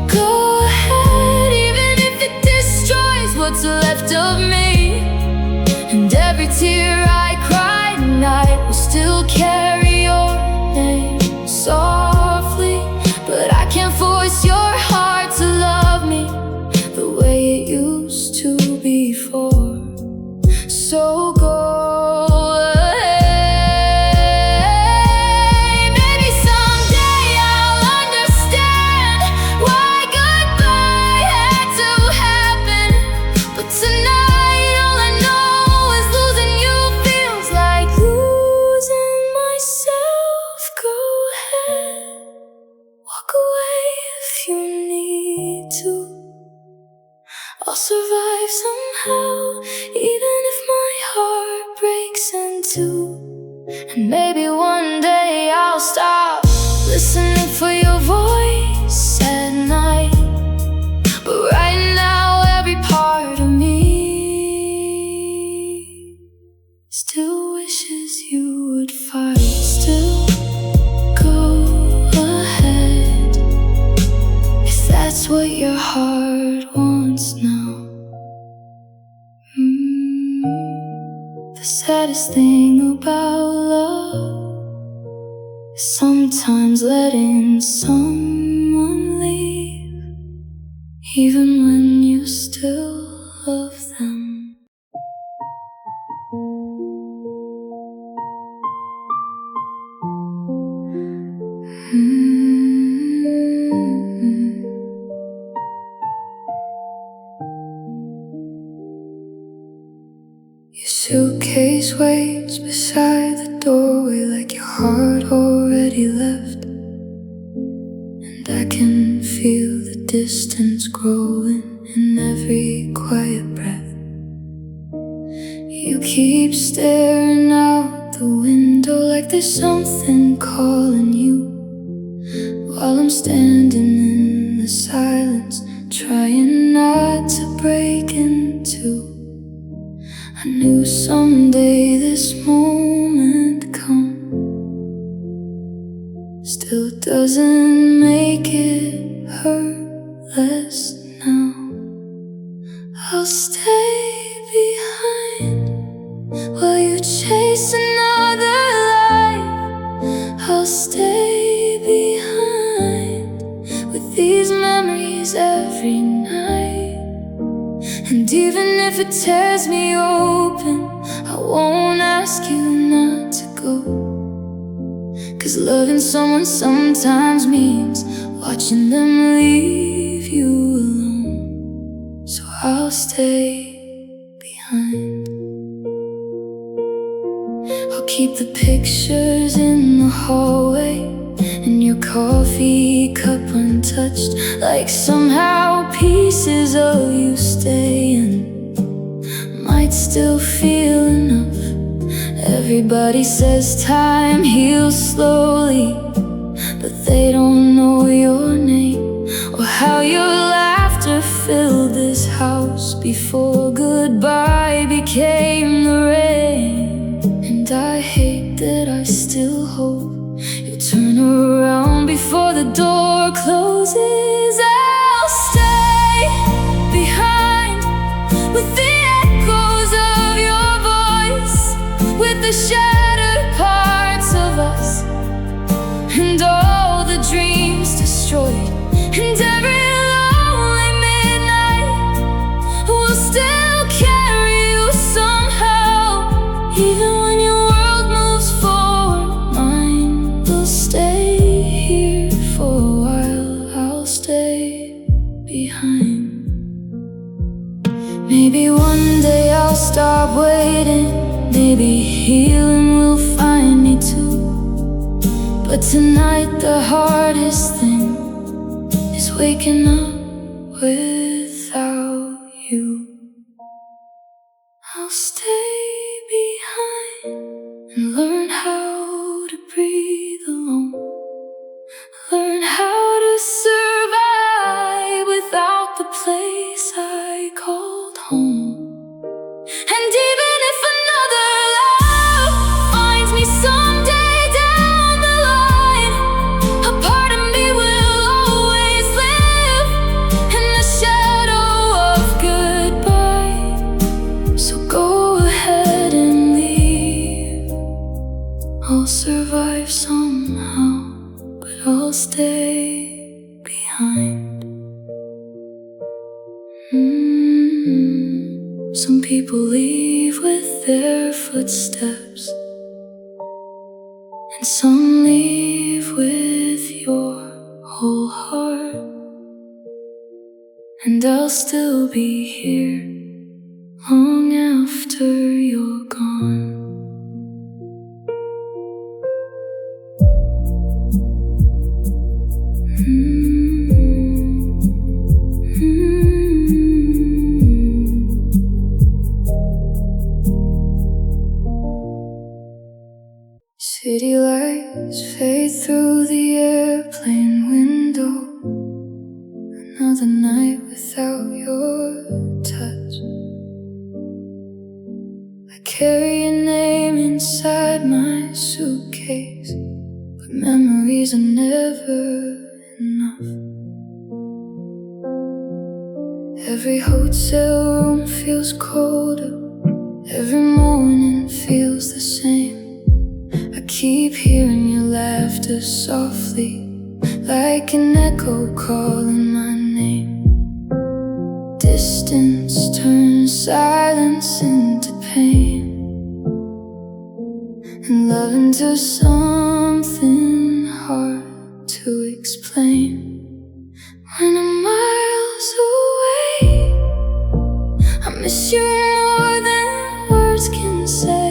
Go ahead even if it destroys what's left of me. And every tear I cry tonight will still carry your name softly. But I can't force your heart to love me the way it used to before. So go ahead. Maybe someday I'll understand why goodbye had to happen. But tonight all I know is losing you feels like losing myself. Go ahead, walk away if you need to. I'll survive somehow, even if my heart breaks in two. And maybe one day I'll stop listening for your voice at night. But right now every part of me still wishes you would fight. Still go ahead if that's what your heart wants now. The saddest thing about love is sometimes letting someone leave, even when you still love them. Your suitcase waits beside the doorway like your heart already left. And I can feel the distance growing in every quiet breath. You keep staring out the window like there's something calling you, while I'm standing in the silence, trying not to break into. I knew someday this moment come. Still doesn't make it hurt less now. I'll stay behind while you chase another life. I'll stay behind with these memories every night. And even if it tears me open, I won't ask you not to go. 'Cause loving someone sometimes means watching them leave you alone. So I'll stay behind. I'll keep the pictures in the hallway and your coffee cup untouched, like somehow pieces of you staying might still feel enough. Everybody says time heals slowly, but they don't know your name or how your laughter filled this house before goodbye became the rain. And I hate that I still hope you'll turn around before the door closes. I'll stay behind with the echoes of your voice, with the shattered parts of us, and all the dreams destroyed, and every lonely midnight will still carry you somehow. Even when your world moves forward, mine will stay here for a while. I'll stay behind. Maybe one day I'll stop waiting, maybe healing will find me too. But tonight the hardest thing is waking up without you. I'll stay behind and learn how to breathe alone, learn how to survive without the place I called home. And even if another love finds me someday down the line, a part of me will always live in the shadow of goodbye. So go ahead and leave. I'll survive somehow, but I'll stay behind. Some people leave with their footsteps, and some leave with your whole heart. And I'll still be here long after you're gone. City lights fade through the airplane window. Another night without your touch. I carry your name inside my suitcase, but memories are never enough. Every hotel room feels colder, every morning feels the same. I keep hearing your laughter softly, like an echo calling my name. Distance turns silence into pain, and love into something hard to explain. When I'm miles away, I miss you more than words can say.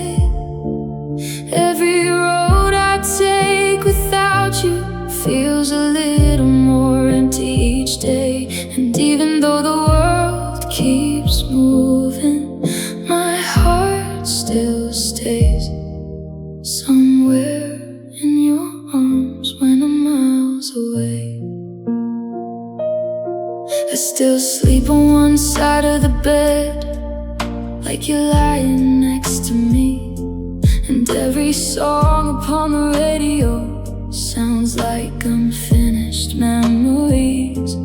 Every road I take without you feels a little more empty each day. And even though the world keeps moving, my heart still stays somewhere in your arms when I'm miles away. I still sleep on one side of the bed, like you're lying next to me. And every song upon the radio sounds like unfinished memories.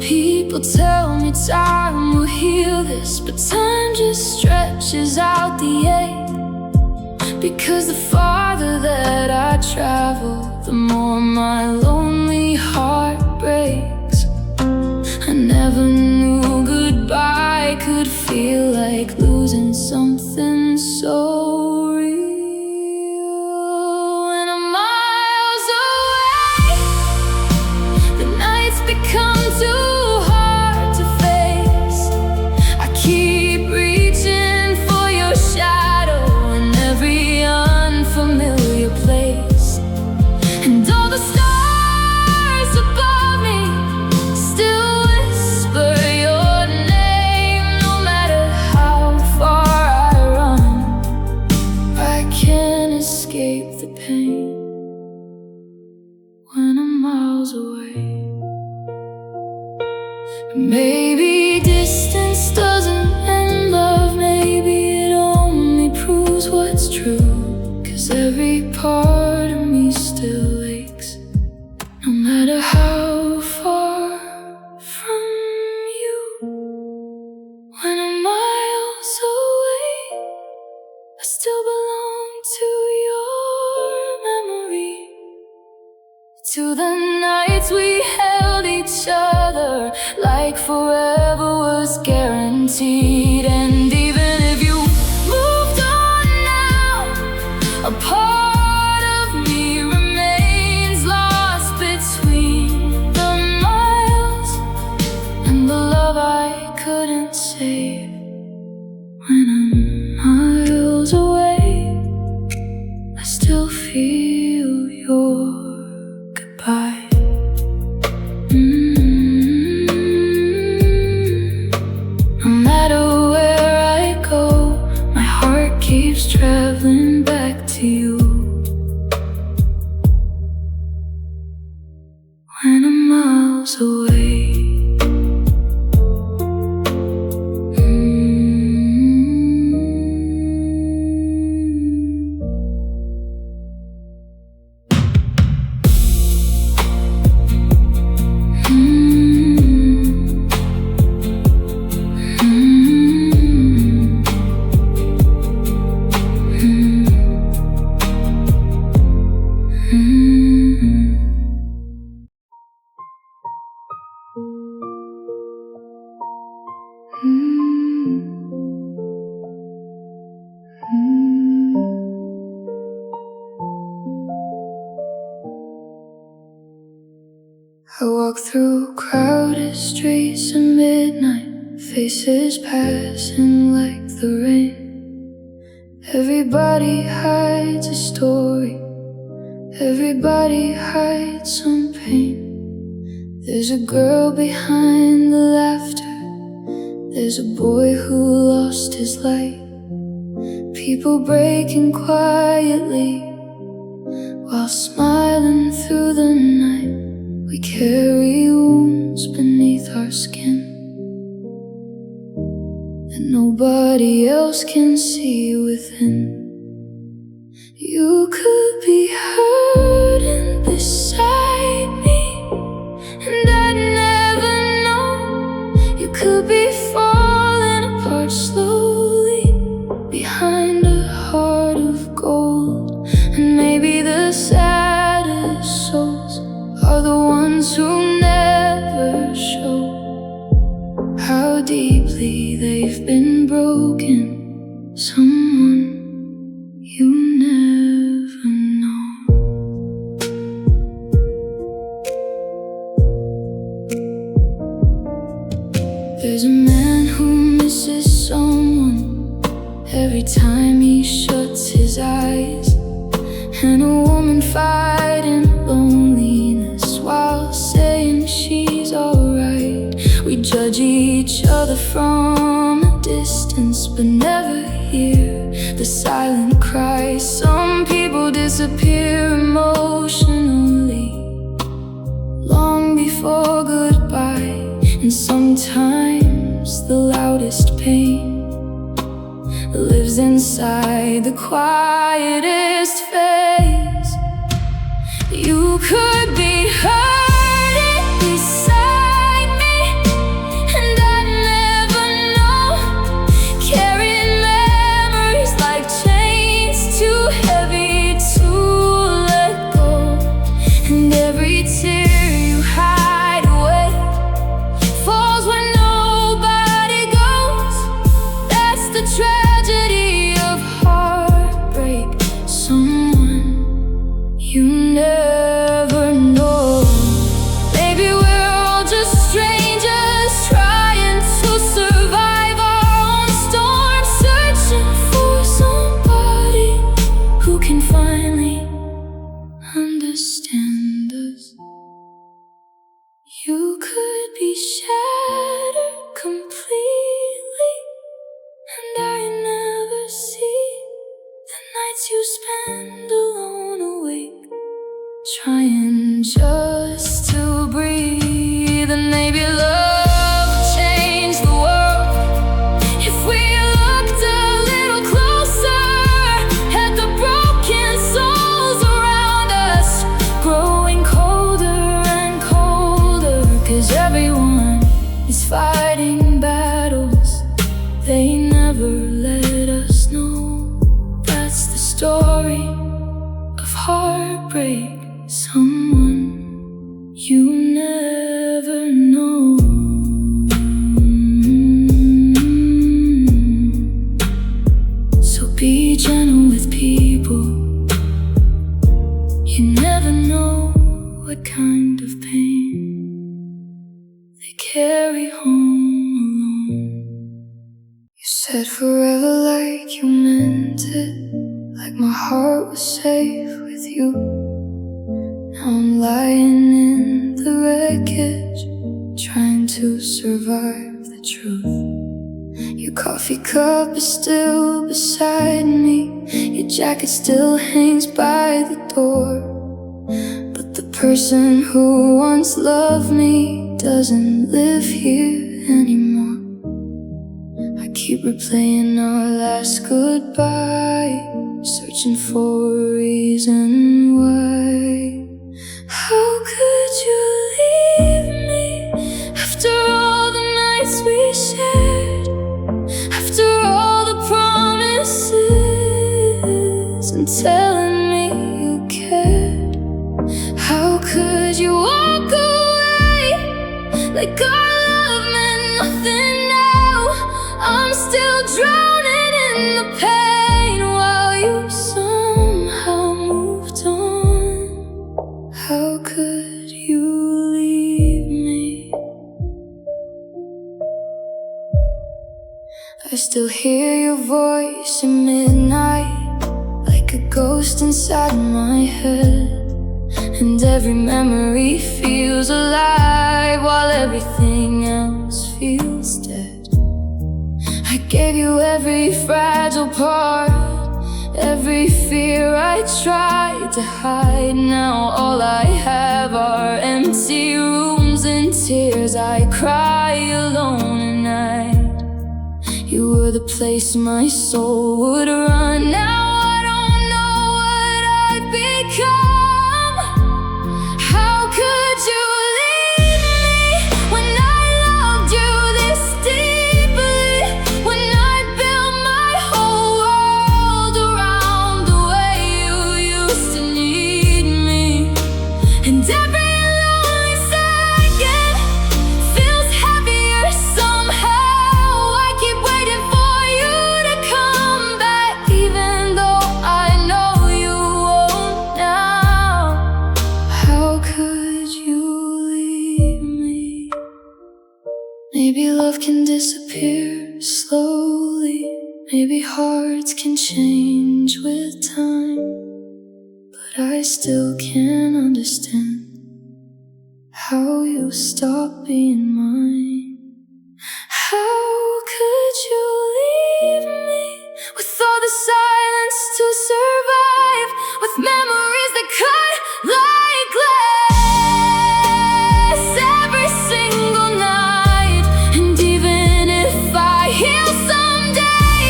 People tell me time will heal this, but time just stretches out the ache. Because the farther that I travel, the more my lonely heart breaks. I never knew goodbye could feel like losing something so real. When I'm the stars above me still whisper your name. No matter how far I run, I can't escape the pain when I'm miles away. Maybe distance doesn't end love, maybe it only proves what's true. 'Cause every part of me still aches, no matter how far from you. When I'm miles away, I still belong to your memory, to the nights we held each other like forever was guaranteed. And even if you moved on now, a part of me remains lost between the miles and the love I couldn't save. When I'm miles away, I still feel your goodbye. No matter where I go, my heart keeps traveling back to you. When I'm miles away. I walk through crowded streets at midnight, faces passing like the rain. Everybody hides a story, everybody hides some pain. There's a girl behind the laughter, there's a boy who lost his light. People breaking quietly while smiling through the night. We carry wounds beneath our skin that nobody else can see within. You could be hurting beside me, and I'd never know. You could be falling apart slowly behind a heart of gold. And maybe the saddest souls are the ones who never show how deeply they've been broken. Someone you never know. There's a man who misses someone every time he shuts his eyes, and a woman fighting loneliness while saying she's alright. We judge each other from a distance, but never hear the silent cry. Some people disappear emotionally long before goodbye, and sometimes the loudest pain lives inside the quietest face. You could be hurting beside me, and I'd never know. Carrying memories like chains too heavy to let go. And every tear you hide away falls where nobody goes. That's the tragedy of heartbreak. Someone you never know. Maybe we're all just strangers trying to survive our own storm, searching for somebody who can finally understand we shattered completely, and I never see the nights you spend alone awake, trying just to breathe. And maybe love will change the world if we looked a little closer at the broken souls around us, growing colder and colder, 'cause everyone is fighting battles they never let us know. That's the story of heartbreak, someone you never know. So be gentle with people, you never know what kind of pain they carry home alone. You said forever like you meant it, like my heart was safe with you. Now I'm lying in the wreckage, trying to survive the truth. Your coffee cup is still beside me, your jacket still hangs by the door, but the person who once loved me doesn't live here anymore. I keep replaying our last goodbye, searching for a reason why. How could you leave me after all the nights we shared, after all the promises and telling me you cared? How could you walk away like our love meant nothing now? I'm still drowning in the pain while you somehow moved on. How could you leave me? I still hear your voice in midnight, like a ghost inside my head, and every memory feels alive while everything else feels dead. I gave you every fragile part, every fear I tried to hide. Now all I have are empty rooms and tears I cry alone at night. You were the place my soul would run. Now I don't know what I've become. How could you leave me when I loved you this deeply, when I built my whole world around the way you used to need me? And every lonely second feels heavier somehow. I keep waiting for you to come back, even though I know you won't now. How could you leave me? Maybe love can disappear slowly, maybe hearts can change with time, but I still can't understand how you stopped being mine. How could you leave me with all the silence to survive, with memories that cut like glass every single night? And even if I heal someday,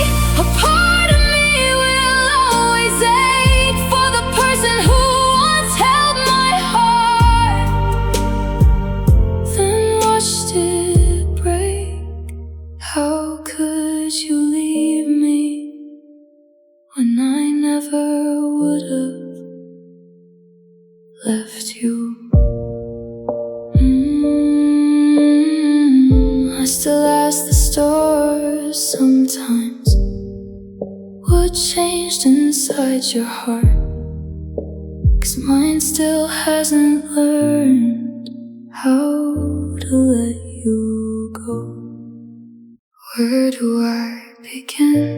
a part of me will always ache for the person who once held my heart, then watched it break. How could you leave me when I never would have left you? I still ask the stars sometimes, what changed inside your heart? 'Cause mine still hasn't learned how to let you go. Where do I begin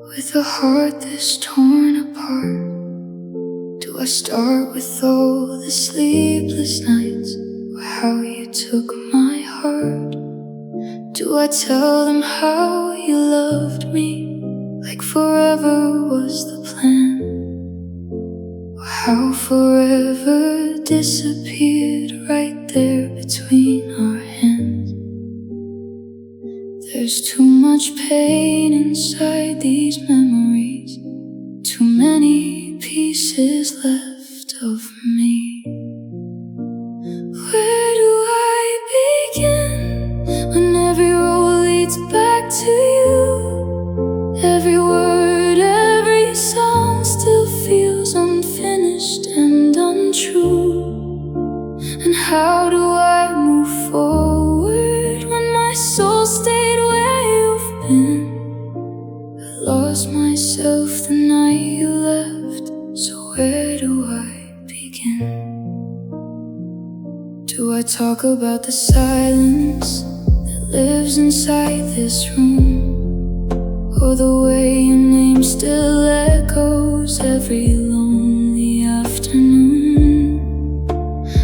with a heart this torn apart? Do I start with all the sleepless nights, or how you took my heart? Do I tell them how you loved me, like forever was the plan? Or how forever disappeared right there between our hands? There's too much pain inside these memories, too many pieces left of me. Where do I begin when every road leads back to you? Every word, every song still feels unfinished and untrue. And how do I move forward when my soul stayed where you've been? I lost myself the night you left, so where do I begin? Do I talk about the silence that lives inside this room, or the way your name still echoes every lonely afternoon?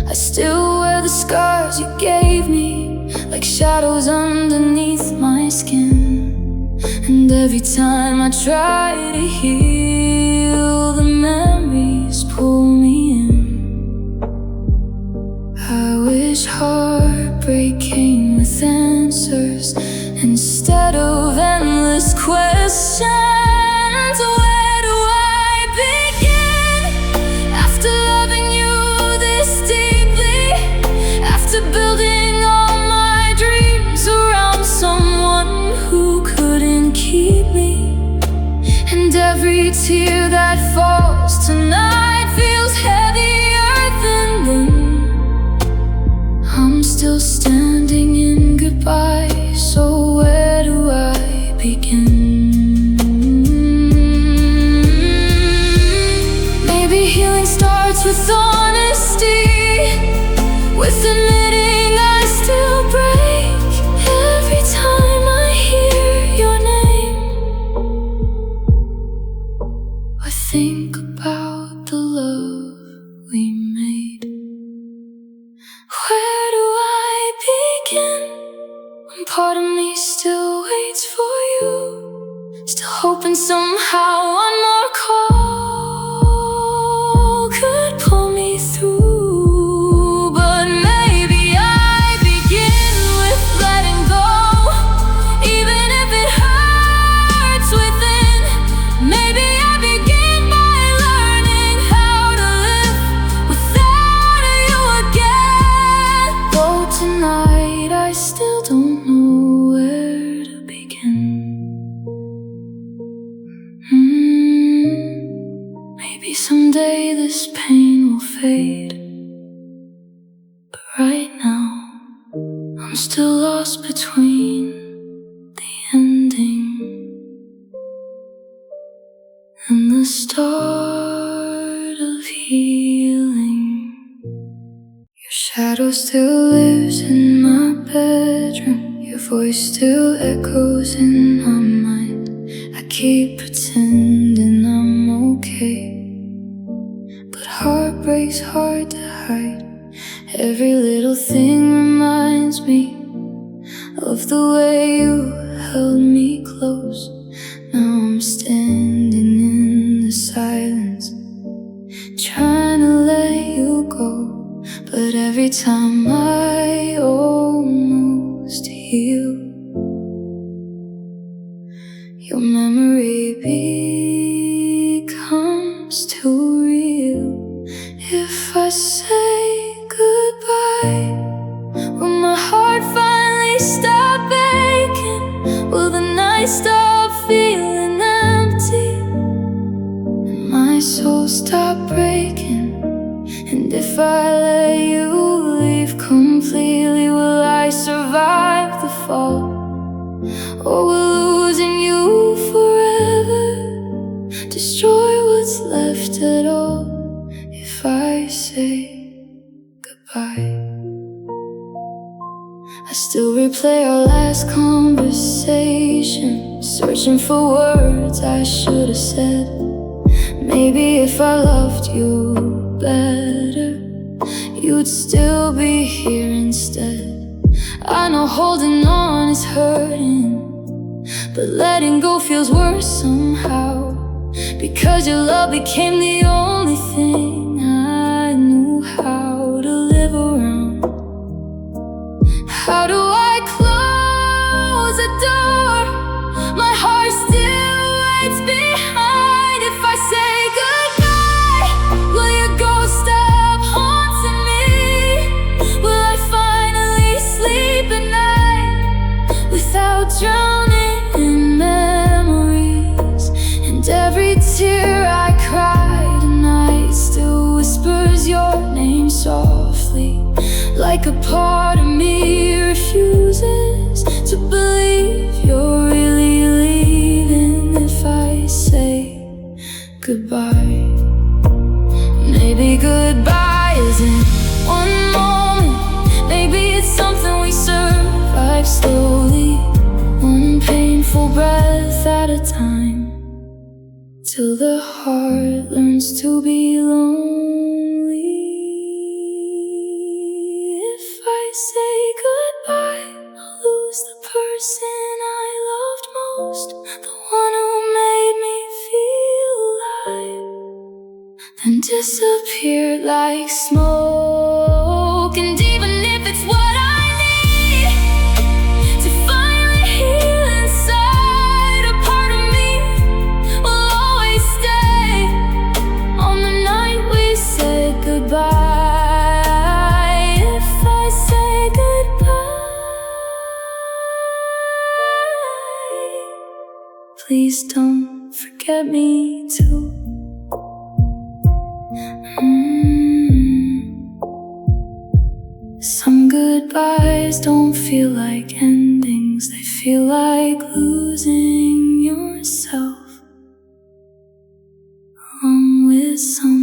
I still wear the scars you gave me, like shadows underneath my skin. And every time I try to heal, the memories pull me in. I wish heartbreak came with answers instead of endless questions. Where do I begin after loving you this deeply? After building all my dreams around someone who couldn't keep me? And every tear that falls tonight feels heavier than then. I'm still standing in goodbye, so where do I begin? Maybe healing starts with honesty, with admitting I still break every time I hear your name. I think about the love we made. Where do I begin when part of me still waits for you? Still hoping somehow one more call could pull me through. But maybe I begin with letting go, even if it hurts within. Maybe I begin by learning how to live without you again. Though tonight I still don't know where to begin. Maybe someday this pain will fade, but right now I'm still lost between the ending and the start of healing. Your shadow still lives in my bedroom, your voice still echoes in my mind. I keep pretending I'm okay, but heartbreak's hard to hide. Every little thing reminds me of the way you held me close. Now I'm standing in the silence, trying to let you go. But every time I almost heal, your memory becomes too real. If I say goodbye, will my heart finally stop aching? Will the night stop feeling empty? And my soul stop breaking? And if I let you leave completely, will I survive the fall? Or will losing you forever destroy what's left at all? If I say goodbye, I still replay our last conversation, searching for words I should have said. Maybe if I loved you better, you'd still be here instead. I know holding on is hurting, but letting go feels worse somehow, because your love became the only thing I knew how to live around. How do I close the door? My heart still waits behind. If I say goodbye, will your ghost stop haunting me? Will I finally sleep at night without drowning in memories? And every tear I cry tonight still whispers your name softly, like a part of me refuses to believe you're really leaving. If I say goodbye, maybe goodbye isn't one moment, maybe it's something we survive slowly, one painful breath at a time, till the heart learns to be lonely. If I say goodbye, I'll lose the person I loved most, the one who made me feel alive, then disappear like smoke. And even if it's what I need to finally heal inside, a part of me will always stay on the night we said goodbye. If I say goodbye, please don't forget me too. Some goodbyes don't feel like endings, they feel like losing yourself along with someone.